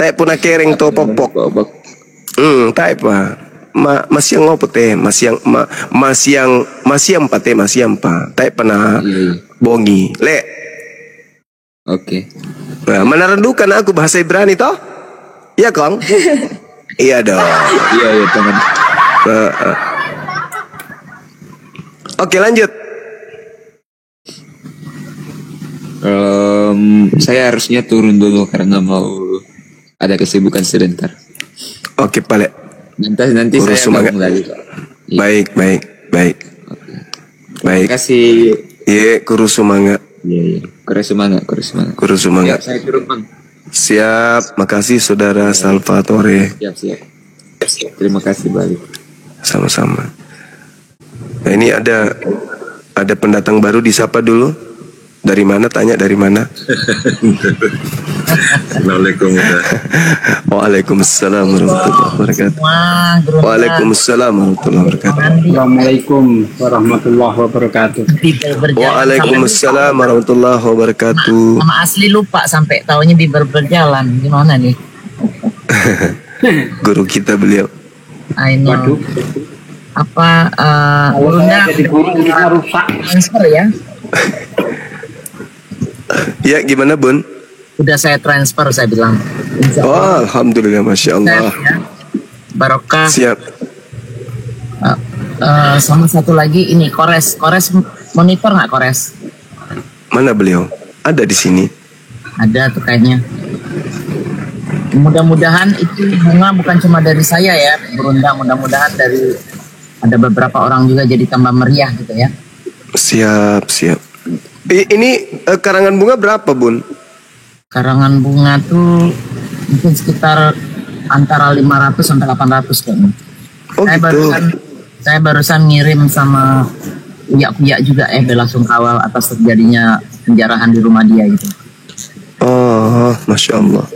Tai pa na kereng to popok. Tai pa. Masyang ngopo te, masyang pa te, masyang pa. Tai pa na bongi. Le. Oke. Nah, menarandukan aku bahasa Ibrani toh? Iya, Kong? Iya dong. Iya teman. Oke, lanjut. Saya harusnya turun dulu karena mau ada kesibukan sebentar. Oke, Pale. Nanti Urus saya semangat. ngomong lagi. Baik. Baik. Terima kasih. Iya, kurus semangat. Iya. Kurus semangat. Kurus semangat. Ya, saya turun, Bang. Siap, makasih saudara Salvatore. Siap. Terima kasih balik. Sama-sama. Nah, ini ada pendatang baru, disapa dulu. Dari mana? Tanya dari mana? Assalamualaikum. Waalaikumsalam warahmatullahi wabarakatuh. Waalaikumsalam warahmatullahi wabarakatuh. Assalamualaikum warahmatullahi wabarakatuh. Waalaikumsalam warahmatullahi wabarakatuh. Nama asli lupa sampai taunya Biber berjalan. Gimana nih? Guru kita beliau. I know. Apa gurunya rusak. transfer ya? Ya, gimana Bun? Udah saya transfer, saya bilang. Oh, alhamdulillah, masya Allah. Ya. Barokah. Siap. Sama satu lagi ini Kores monitor nggak Kores? Mana beliau? Ada di sini. Ada tuh kayaknya. mudah-mudahan itu bunga bukan cuma dari saya ya, Brunda. Mudah-mudahan dari ada beberapa orang juga jadi tambah meriah gitu ya. Siap. Ini karangan bunga berapa, Bun? Karangan bunga tuh mungkin sekitar antara 500 sampai 800 kayaknya. Oh gitu. Saya barusan ngirim sama Uyak juga bela sungkawa atas terjadinya penjarahan di rumah dia gitu. Oh, Masya Allah.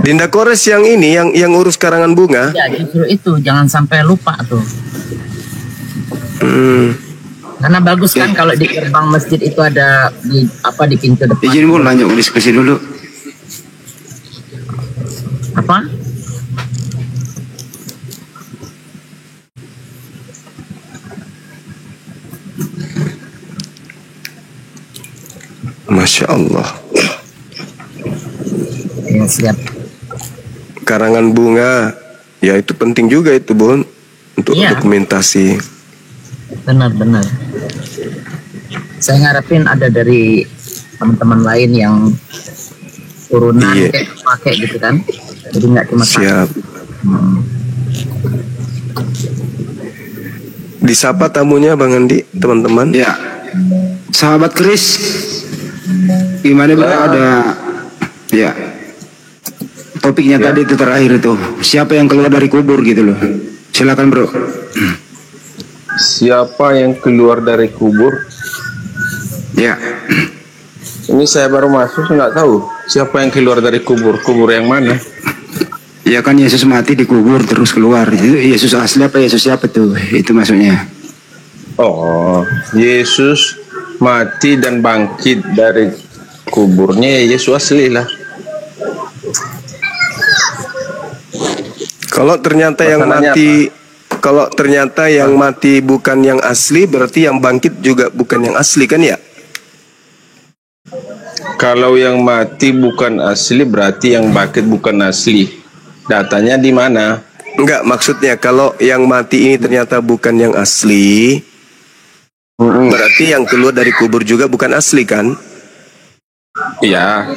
Dinda Kores yang ini, yang urus karangan bunga. Ya justru itu, jangan sampai lupa tuh. Karena bagus kan kalau di gerbang masjid itu ada di pintu depan. Izin Bu lanjut diskusi dulu. Apa? Masya Allah. Ya, siap. Karangan bunga, ya itu penting juga itu, Bun, untuk Iya. dokumentasi. Benar. Saya ngarepin ada dari teman-teman lain yang turunan Iya. kayak pakai gitu kan. Jadi nggak cuma satu. Siap. Disapa tamunya Bang Andi, teman-teman. Ya, sahabat Kris, gimana Bro? Ada, ya, topiknya tadi itu terakhir itu, siapa yang keluar dari kubur gitu loh. Silakan Bro. Siapa yang keluar dari kubur? Ya, Ini saya baru masuk, nggak tahu siapa yang keluar dari kubur. Kubur yang mana? ya kan Yesus mati dikubur terus keluar. Itu Yesus asli apa Yesus siapa tuh? Itu maksudnya. Oh, Yesus mati dan bangkit dari kuburnya, Yesus asli lah. Kalau ternyata yang Masalahnya mati, kalau ternyata yang mati bukan yang asli, berarti yang bangkit juga bukan yang asli kan ya? Kalau yang mati bukan asli, berarti yang bangkit bukan asli. Datanya di mana? Enggak, maksudnya kalau yang mati ini ternyata bukan yang asli, berarti yang keluar dari kubur juga bukan asli kan? Iya,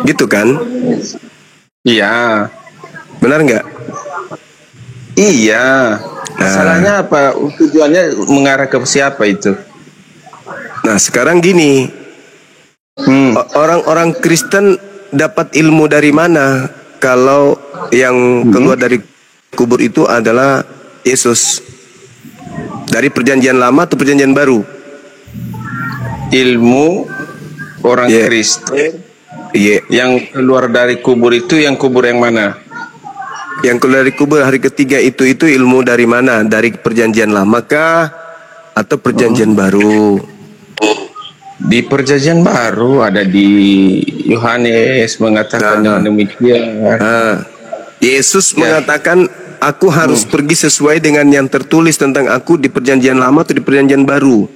Gitu kan? iya, Benar nggak? iya. Masalahnya apa? Tujuannya mengarah ke siapa itu? Nah sekarang gini, orang-orang Kristen dapat ilmu dari mana kalau yang keluar dari kubur itu adalah Yesus? Dari perjanjian lama atau perjanjian baru? Ilmu orang Yeah. Kristen Iya. yang keluar dari kubur itu, yang kubur yang mana? Yang keluar dari kubur hari ketiga itu ilmu dari mana? Dari perjanjian lama kah atau perjanjian baru? Di perjanjian baru ada di Yohanes mengatakan dengan demikian. Yesus mengatakan, aku harus pergi sesuai dengan yang tertulis tentang aku di perjanjian lama atau di perjanjian baru.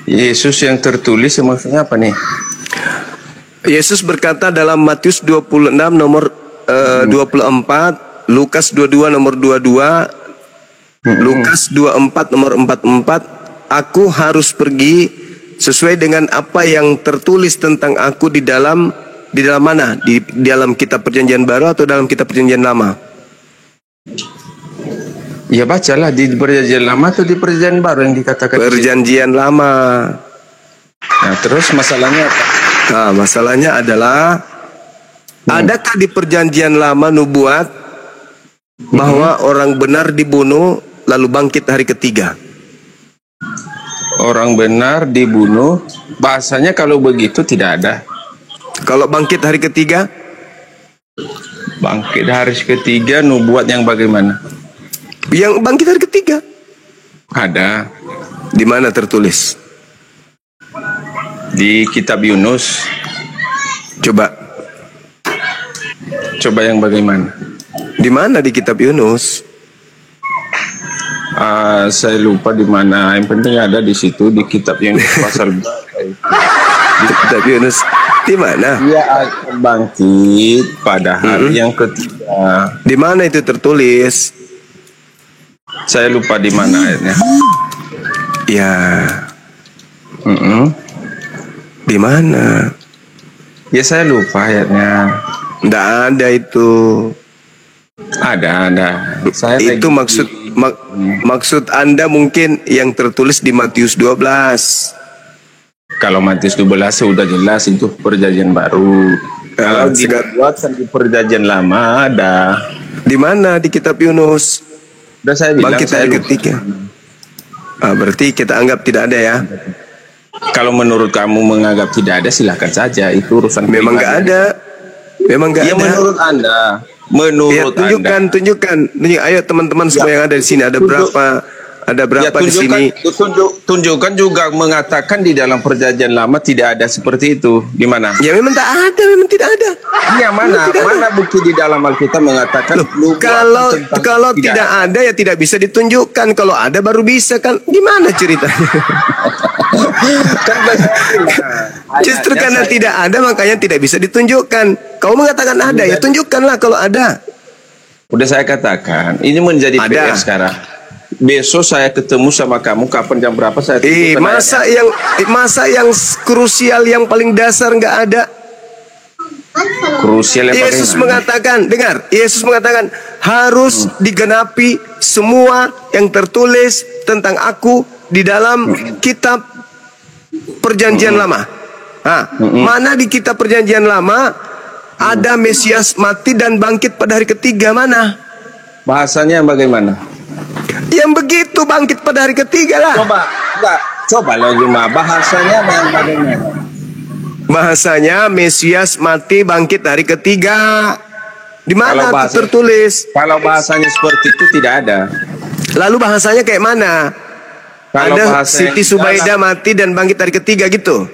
Yesus yang tertulis maksudnya apa nih? Yesus berkata dalam Matius 26 nomor 24, Lukas 22 nomor 22, Lukas 24 nomor 44, aku harus pergi sesuai dengan apa yang tertulis tentang aku di dalam mana? Di dalam kitab perjanjian baru atau dalam kitab perjanjian lama? Ya bacalah di perjanjian lama atau di perjanjian baru yang dikatakan. Perjanjian lama. Nah, terus masalahnya apa? Nah, masalahnya adalah adakah di perjanjian lama nubuat bahwa orang benar dibunuh lalu bangkit hari ketiga? Orang benar dibunuh, bahasanya kalau begitu tidak ada. Kalau bangkit hari ketiga? Bangkit hari ketiga nubuat yang bagaimana? Yang bangkit hari ketiga? Ada Di mana tertulis? di kitab Yunus. Coba yang bagaimana? Di mana di kitab Yunus? Saya lupa di mana. Yang penting ada di situ di kitab Yunus pasal Di kitab Yunus di mana? dia akan bangkit pada hari yang ketiga. Di mana itu tertulis? Saya lupa di mana ayatnya. Ya, Mm-mm. di mana? Ya saya lupa ayatnya. Tidak ada itu. Ada. Saya Itu maksud Anda mungkin yang tertulis di Matius 12. kalau Matius 12 sudah jelas itu perjanjian baru. Kalau dibuat di perjanjian lama ada. Di mana di kitab Yunus? Udah saya bilang. Bangkit hari ketiga. Berarti kita anggap tidak ada ya. Kalau menurut kamu menganggap tidak ada, silahkan saja. Itu urusan Memang nggak ada. Memang nggak Ya ada. menurut Anda. Ya, tunjukkan. Ayo teman-teman semua yang ada di sini, ada berapa di sini? Tunjukkan juga mengatakan di dalam perjanjian lama tidak ada seperti itu. Di mana? Ya memang tak ada, memang tidak ada. Iya, mana bukti di dalam Alkitab mengatakan Kalau tidak ada ya tidak bisa ditunjukkan. Kalau ada baru bisa kan. Gimana ceritanya? Justru karena tidak ada makanya tidak bisa ditunjukkan. Kau mengatakan ada, ya tunjukkanlah kalau ada. Udah saya katakan, ini menjadi PR sekarang. Besok saya ketemu sama kamu kapan jam berapa saya masa yang krusial yang paling dasar nggak ada. Krusial yang Yesus mengatakan, dengar, Yesus mengatakan harus digenapi semua yang tertulis tentang aku di dalam kitab perjanjian lama. Mana di kitab perjanjian lama ada Mesias mati dan bangkit pada hari ketiga, mana? Bahasanya bagaimana? Yang begitu bangkit pada hari ketiga lah. Coba lagi bahasanya bagaimana? Bahasanya Mesias mati bangkit hari ketiga. Di mana itu tertulis? Kalau bahasanya seperti itu tidak ada. Lalu bahasanya kayak mana? Kalau ada Siti Subaidah mati dan bangkit hari ketiga gitu.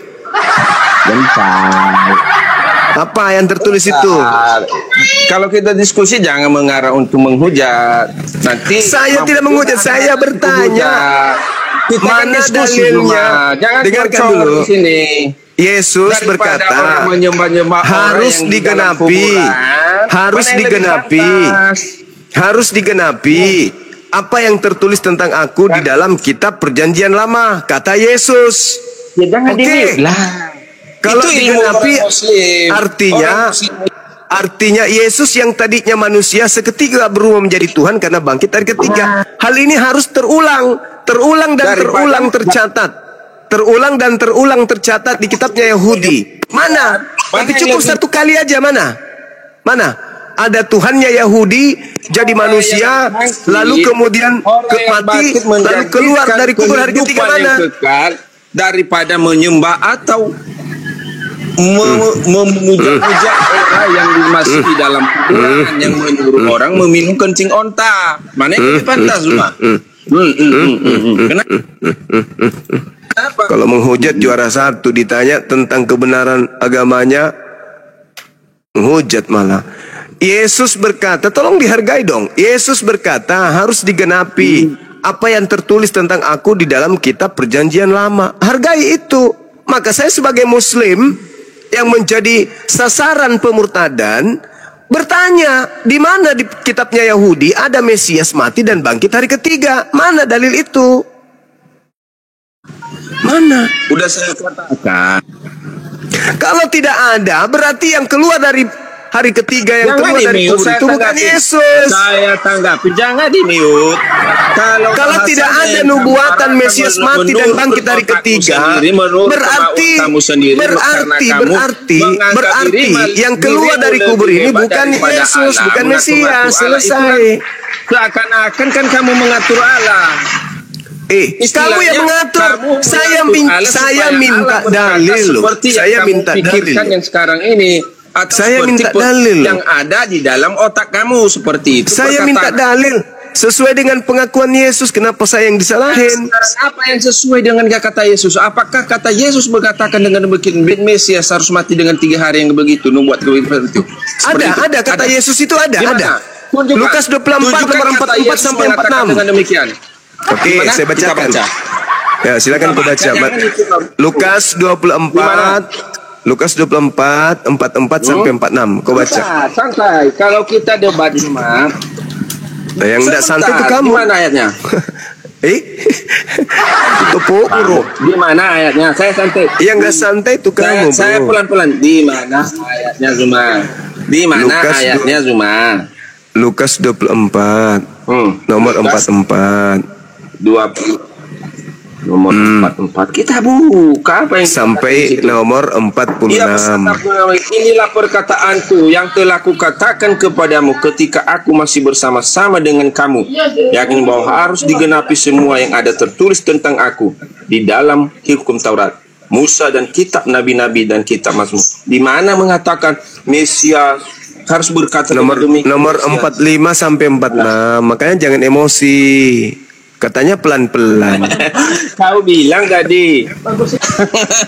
Bentar. Apa yang tertulis itu? Kalau kita diskusi jangan mengarah untuk menghujat. Nanti saya tidak menghujat, saya bertanya. Mana dalilnya? Dengarkan dulu. Di sini. Yesus berkata harus digenapi apa yang tertulis tentang aku di dalam kitab perjanjian lama, kata Yesus. Ya jangan lah. Kalau digenapi artinya Yesus yang tadinya manusia seketika berubah menjadi Tuhan karena bangkit hari ketiga. Hal ini harus terulang dan terulang tercatat. Terulang dan terulang tercatat di kitabnya Yahudi. Mana? Tapi cukup satu kali aja, mana? Ada Tuhannya Yahudi jadi manusia, lalu kemudian mati, lalu keluar dari kubur hari ketiga, mana? Daripada menyembah atau memuja-muja orang yang masih di dalam kuburan yang menyuruh orang meminum kencing onta. Mana yang lebih pantas semua? Kenapa? Kalau menghujat juara satu, ditanya tentang kebenaran agamanya, menghujat malah. Yesus berkata, tolong dihargai dong. Yesus berkata harus digenapi apa yang tertulis tentang aku di dalam kitab perjanjian lama. Hargai itu. Maka saya sebagai Muslim yang menjadi sasaran pemurtadan bertanya, di mana di kitabnya Yahudi ada Mesias mati dan bangkit hari ketiga? Mana dalil itu? Mana? Udah saya katakan. Kalau tidak ada, berarti yang keluar dari hari ketiga, yang keluar dari kubur itu bukan Yesus. Saya tanggapi, jangan di-mute. Kalau tidak ada nubuatan Mesias mati dan bangkit hari ketiga, berarti yang keluar dari kubur ini bukan Yesus, bukan Mesias. Selesai. Seakan-akan kan kamu mengatur Allah. Kamu yang mengatur. Saya minta dalil loh. Saya minta dalil. Yang sekarang ini. Saya minta dalil yang ada di dalam otak kamu seperti itu. Saya minta dalil sesuai dengan pengakuan Yesus. Kenapa saya yang disalahin? Apa yang sesuai dengan kata Yesus? Apakah kata Yesus berkatakan dengan begini, Mesias harus mati dengan 3 hari yang begitu, membuat itu? Ada kata Yesus itu ada. Lukas 24 nomor 44 sampai 46. Dengan demikian. Oke, saya bacakan. Ya, silakan kau baca. Lukas 24 44 sampai 46. Kau baca. Santai. Kalau kita debat cuma yang tidak santai itu kamu. Gimana ayatnya? Tepuk bro. Di mana ayatnya? Saya santai. Yang nggak santai itu kamu, Saya bro. pelan-pelan. Di mana ayatnya Zuma? Di mana Lukas ayatnya Zuma? Lukas 24 nomor 44 nomor 44. Kita buka apa yang sampai nomor 46. Ia bersabda, inilah perkataanku yang telah kukatakan kepadamu ketika aku masih bersama-sama dengan kamu, yakni bahwa harus digenapi semua yang ada tertulis tentang aku di dalam hukum Taurat, Musa dan kitab nabi-nabi dan kitab Mazmur. Di mana mengatakan Mesias harus berkata nomor 45 sampai 46. Makanya jangan emosi. Katanya pelan-pelan. Kau bilang tadi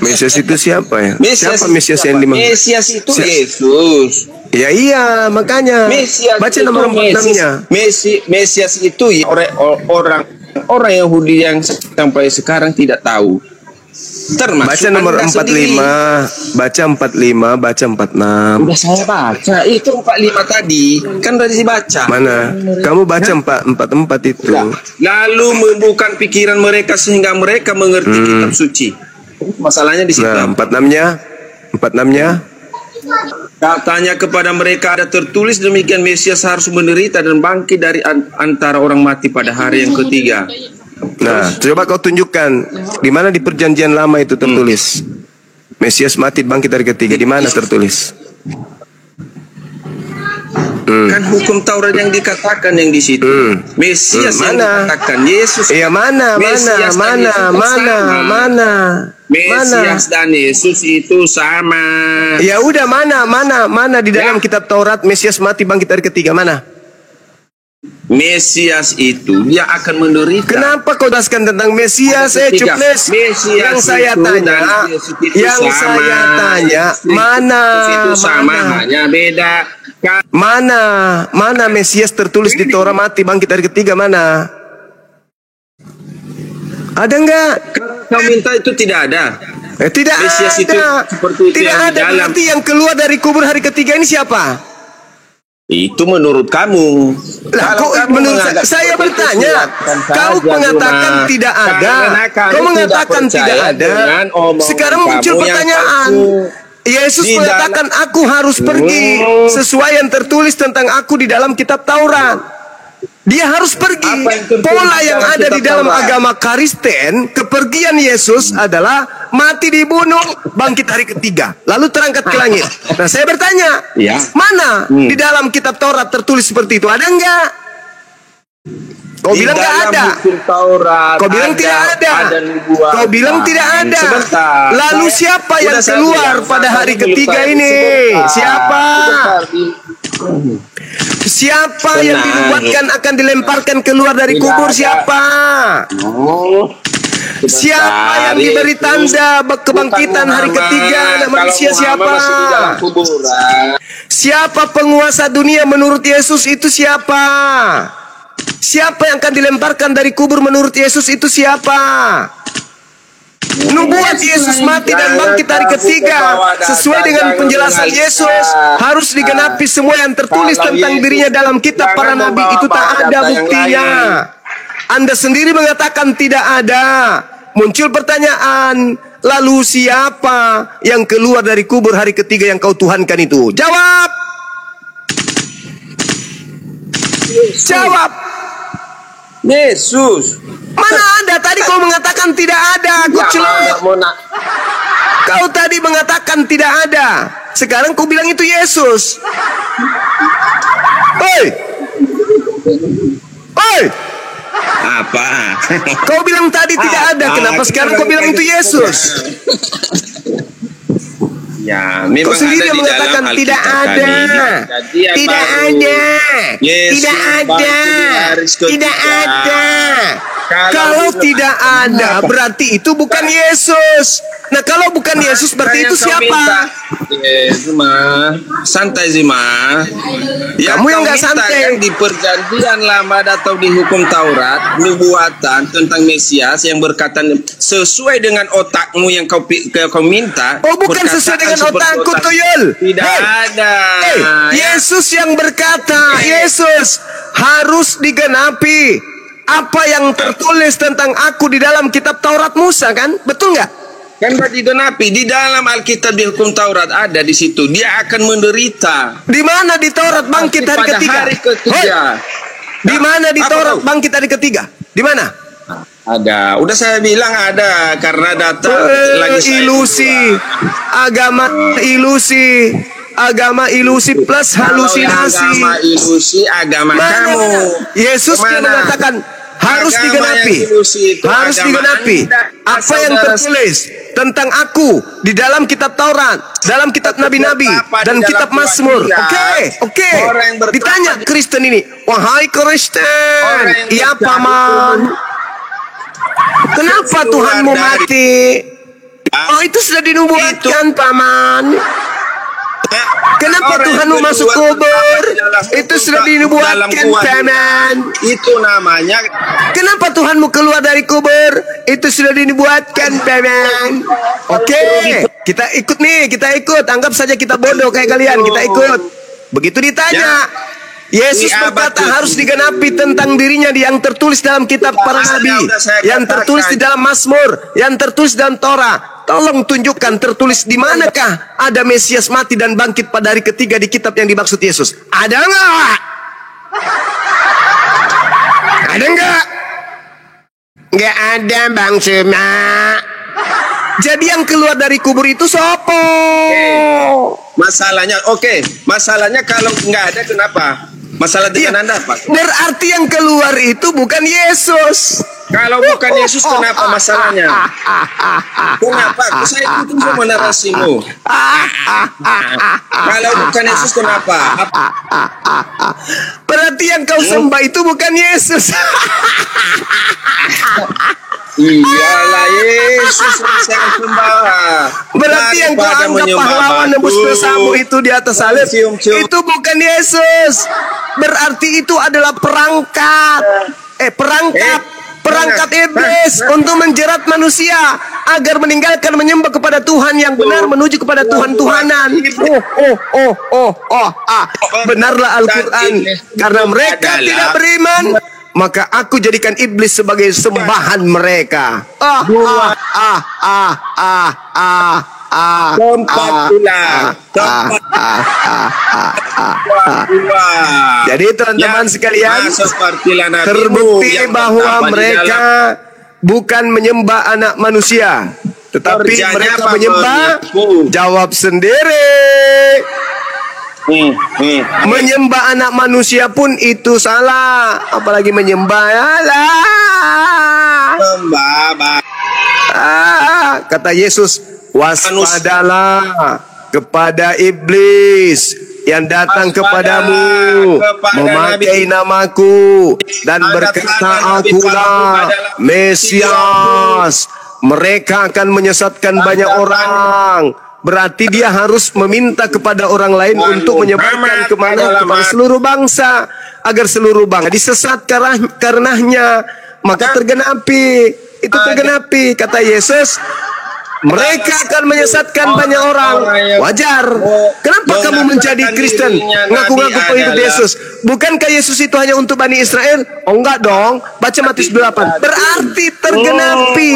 Mesias itu siapa ya? Siapa Mesias yang Mesias itu Yesus. Ya iya, makanya Mesias baca itu nomor 46-nya. Mesias itu ya, orang Yahudi yang sampai sekarang tidak tahu. Termasuk Baca nomor 45, baca 45, baca 46. Udah saya baca, itu 45 tadi. Kan udah dibaca. Mana? Kamu baca 44 itu. Lalu membuka pikiran mereka sehingga mereka mengerti kitab suci. Masalahnya di situ. Nah, 46-nya. Katanya kepada mereka ada tertulis demikian, Mesias harus menderita dan bangkit dari antara orang mati pada hari yang ketiga. Nah, coba kau tunjukkan di mana di perjanjian lama itu tertulis. Mesias mati bangkit dari ketiga, di mana tertulis? Kan hukum Taurat yang dikatakan yang di situ. Mesias yang dikatakan Yesus. Iya, mana? Mesias dan Yesus itu sama. Ya udah, mana di dalam kitab Taurat Mesias mati bangkit dari ketiga, mana? Mesias itu dia akan menderita. Kenapa kau jelaskan tentang Mesias? Cuples. Yang saya tanya, mana? Itu sama, hanya beda. Mana Mesias tertulis di Torah mati bangkit dari ketiga, mana? Ada enggak? Kau minta itu tidak ada. Tidak Mesias ada. Itu seperti itu tidak yang ada. di dalam. Berarti yang keluar dari kubur hari ketiga ini siapa? Itu menurut kamu. Lah, kok menurut saya bertanya, kau mengatakan tidak ada. Kau mengatakan tidak ada. Sekarang muncul pertanyaan. Yesus mengatakan aku harus pergi sesuai yang tertulis tentang aku di dalam kitab Taurat. Dia harus pergi. Pola yang ada di dalam agama Kristen, kepergian Yesus adalah mati dibunuh, bangkit hari ketiga, lalu terangkat ke langit. Nah, saya bertanya, mana di dalam kitab Taurat tertulis seperti itu? Ada enggak? Kau bilang enggak ada. Kau bilang tidak ada. Kau bilang tidak ada. Lalu siapa yang keluar pada hari ketiga ini? Siapa? Siapa yang dinubuatkan akan dilemparkan keluar dari kubur? Siapa? Siapa yang diberi tanda kebangkitan hari ketiga anak manusia? Siapa? Siapa penguasa dunia menurut Yesus itu? Siapa? Siapa yang akan dilemparkan dari kubur menurut Yesus itu? Siapa? Nubuat Yesus mati dan bangkit hari ketiga sesuai dengan penjelasan Yesus harus digenapi semua yang tertulis tentang dirinya dalam kitab para nabi. Itu tak ada buktinya. Anda sendiri mengatakan tidak ada. Muncul pertanyaan, lalu siapa yang keluar dari kubur hari ketiga yang kau tuhankan itu? Jawab. Jawab. Yesus. Mana ada? Tadi kau mengatakan tidak ada. Kau tadi mengatakan tidak ada. Sekarang kau bilang itu Yesus. Hei. Apa? Kau bilang tadi tidak ada. Kenapa sekarang kau bilang itu Yesus? Ya, kau sendiri yang mengatakan tidak ada. Tidak ada. Tidak ada. Tidak ada. Kalau tidak ada, berarti itu bukan Yesus. Nah, kalau bukan Yesus, berarti itu siapa? Zuma, santai Zuma. Kamu yang nggak santai. Di perjanjian lama atau di hukum Taurat, nubuatan tentang Mesias yang berkata sesuai dengan otakmu yang kau minta. Oh, bukan sesuai dengan otakku, Tuyul. Tidak ada. Yesus yang berkata, Yesus harus digenapi. apa yang tertulis tentang aku di dalam kitab Taurat Musa, kan? Betul nggak? Kan berarti genapi di dalam Alkitab di hukum Taurat ada di situ. Dia akan menderita. Di mana di Taurat bangkit hari Pada ketiga? hari ketiga. Di mana di Apa Taurat tahu? bangkit hari ketiga? Di mana? Ada. Udah saya bilang ada karena data lagi saya Ilusi, agama ilusi plus halusinasi. Agama ilusi, agama kamu. Yesus yang Kemana? mengatakan harus Agama digenapi, yang ilusi itu harus agama digenapi. Anda, Apa yang saudara. tertulis tentang aku di dalam kitab Taurat, dalam kitab nabi-nabi Apa dan di dalam kitab Tuhan Mazmur. tidak? Oke. Orang yang bertapa Ditanya di- Kristen ini, wahai Kristen, Orang yang iya bertapa paman. Kenapa Keluar Tuhanmu dari- mati? Oh, itu sudah dinubuatkan, paman. Kenapa Orang yang Tuhanmu masuk berbuat kubur? di dalam Itu hukum sudah dalam dinubuatkan, kewajiban. paman. Itu namanya Kenapa Tuhanmu keluar dari kubur? Itu sudah dinubuatkan, paman. Oke, kita ikut nih, kita ikut. Anggap saja kita bodoh kayak kalian, kita ikut. Begitu ditanya, Yesus Di abad berkata ke- harus digenapi tentang dirinya yang tertulis dalam kitab para nabi, Sudah saya yang katakan. tertulis di dalam Mazmur, yang tertulis dalam Torah. Tolong tunjukkan tertulis di manakah ada Mesias mati dan bangkit pada hari ketiga di kitab yang dimaksud Yesus. Ada nggak? Ada nggak? Nggak ada, Bang Suma. Jadi yang keluar dari kubur itu sopo? masalahnya. Oke, masalahnya kalau nggak ada kenapa? Masalah dengan Anda, Pak. Berarti yang keluar itu bukan Yesus. Kalau bukan Yesus, kenapa masalahnya? Kenapa? Saya ikutin semua narasimu. Kalau bukan Yesus, kenapa? Berarti yang kau sembah itu bukan Yesus. Iyalah Yesus yang saya sembah. Berarti yang kau Daripada anggap menyembah pahlawan batu. nebus dosamu itu di atas salib, Cium-cium. itu bukan Yesus. Berarti itu adalah perangkat. Perangkat iblis untuk menjerat manusia agar meninggalkan menyembah kepada Tuhan yang benar menuju kepada Tuhan-Tuhanan. Benarlah Al-Quran. Karena mereka tidak beriman, maka aku jadikan iblis sebagai sembahan mereka. Tempat ular. Jadi teman-teman sekalian, sepertilah nabimu terbukti yang bahwa bertapa di mereka bukan menyembah anak manusia, tetapi Kerjanya mereka apa? menyembah. Menipu. Jawab sendiri. Menyembah anak manusia pun itu salah, apalagi menyembah Allah. Kata Yesus, waspadalah kepada iblis yang datang kepadamu memakai namaku dan berkata, akulah Mesias. Mereka akan menyesatkan banyak orang. Berarti dia harus meminta kepada orang lain untuk menyebarkan kepada seluruh bangsa, agar seluruh bangsa disesat karenanya, maka tergenapi. Itu tergenapi, kata Yesus. Mereka akan menyesatkan banyak orang. Wajar. Kenapa kamu menjadi Kristen? Ngaku-ngaku pengikut Yesus. Bukankah Yesus itu hanya untuk Bani Israel? Oh enggak dong. Baca Matius 8. Berarti tergenapi.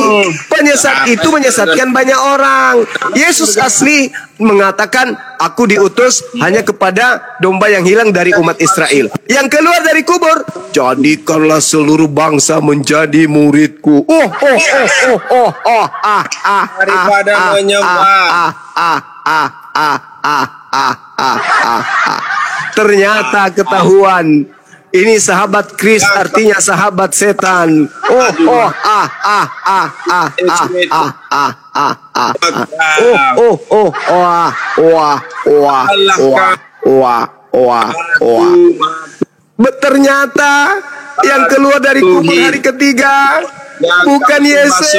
Penyesat itu menyesatkan banyak orang. Yesus asli mengatakan, aku diutus hanya kepada domba yang hilang dari umat Israel. Yang keluar dari kubur, jadikanlah seluruh bangsa menjadi muridku. Daripada menyembah. Ternyata ketahuan. Ini sahabat Kris, artinya sahabat setan. Ternyata yang keluar dari kubur hari ketiga bukan Yesus.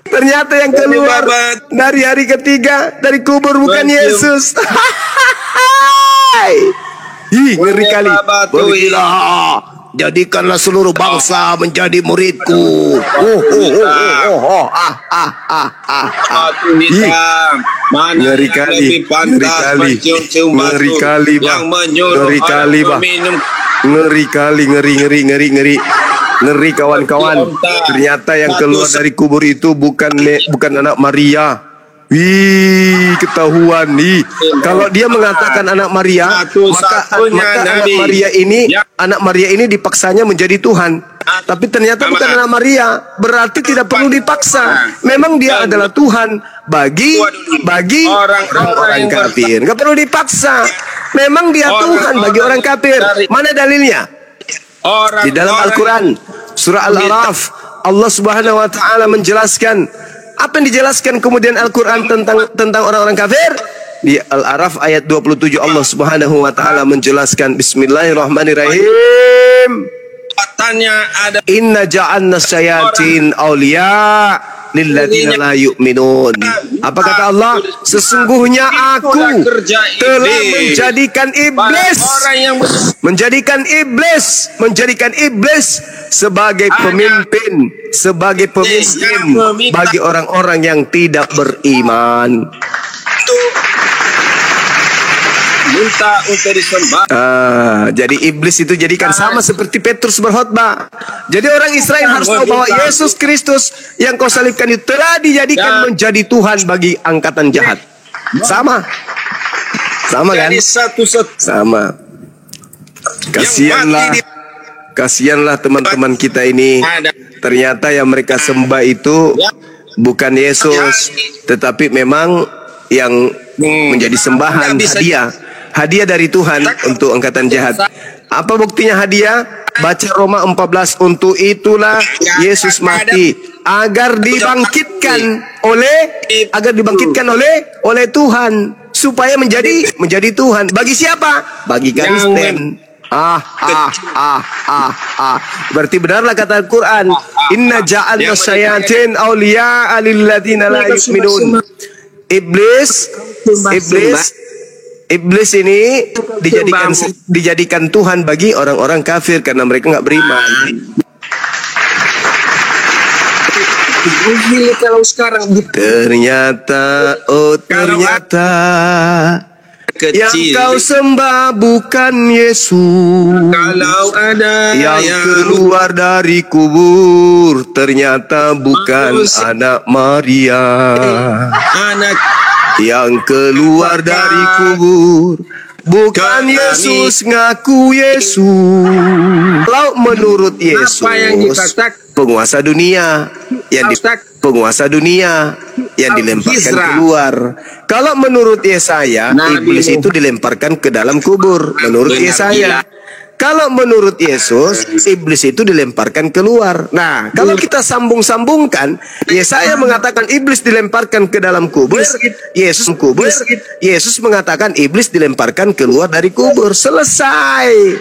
Ternyata yang keluar dari hari ketiga dari kubur bukan Yesus. Ih, ngeri kali. Batui. Pergilah. Jadikanlah seluruh bangsa menjadi muridku. Batu hitam. Mana Ngeri yang kali. lebih pantas mencium-cium batu Ngeri kali, Bang. yang menyuruh Ngeri kali, orang Bang. meminum. Ngeri kali, ngeri kawan-kawan. Ternyata yang keluar dari kubur itu bukan anak Maria. Wih, ketahuan nih. Kalau dia mengatakan anak Maria, maka anak Maria ini dipaksanya menjadi Tuhan. Tapi ternyata bukan anak Maria, berarti tidak perlu dipaksa. Memang dia adalah Tuhan bagi orang kafir. Enggak perlu dipaksa. Memang dia Tuhan bagi orang kafir. Mana dalilnya? Di dalam Al-Quran surah Al-Araf, Allah Subhanahu wa taala menjelaskan. Apa yang dijelaskan kemudian Al-Quran tentang orang-orang kafir? Di Al-Araf ayat 27 Allah Subhanahu wa taala menjelaskan, Bismillahirrahmanirrahim. Inna ja'alna syayatin awliya lilladzina la yu'minun. Apa kata Allah? Sesungguhnya aku telah menjadikan iblis sebagai pemimpin bagi orang-orang yang tidak beriman. Minta untuk disembah. Jadi iblis itu jadikan sama seperti Petrus berkhotbah. Jadi orang Israel harus tahu bahwa Yesus Kristus yang kau salibkan itu telah dijadikan menjadi Tuhan bagi angkatan jahat. Sama kan? Sama. Kasihanlah teman-teman kita ini. Ternyata yang mereka sembah itu bukan Yesus, tetapi memang yang menjadi sembahan, hadiah dari Tuhan untuk angkatan jahat. Apa buktinya hadiah? Baca Roma 14, untuk itulah Yesus mati agar dibangkitkan oleh Tuhan, supaya menjadi Tuhan. Bagi siapa? Bagi Kristen. Berarti benarlah kata Al-Quran, Inna ja'alna syayatin awliya lilladzina la yu'minun. Iblis ini dijadikan Tuhan bagi orang-orang kafir karena mereka nggak beriman. Kalau sekarang ternyata kecil, yang kau sembah bukan Yesus. Kalau ada yang keluar dari kubur ternyata bukan anak Maria. Yang keluar dari kubur bukan Yesus, ngaku Yesus. Kalau menurut Yesus, penguasa dunia yang dilemparkan keluar. Kalau menurut Yesaya, iblis itu dilemparkan ke dalam kubur. Menurut Yesaya. Kalau menurut Yesus, iblis itu dilemparkan keluar. Nah, kalau kita sambung-sambungkan, Yesaya mengatakan iblis dilemparkan ke dalam kubur. Yesus mengatakan iblis dilemparkan keluar dari kubur. Selesai.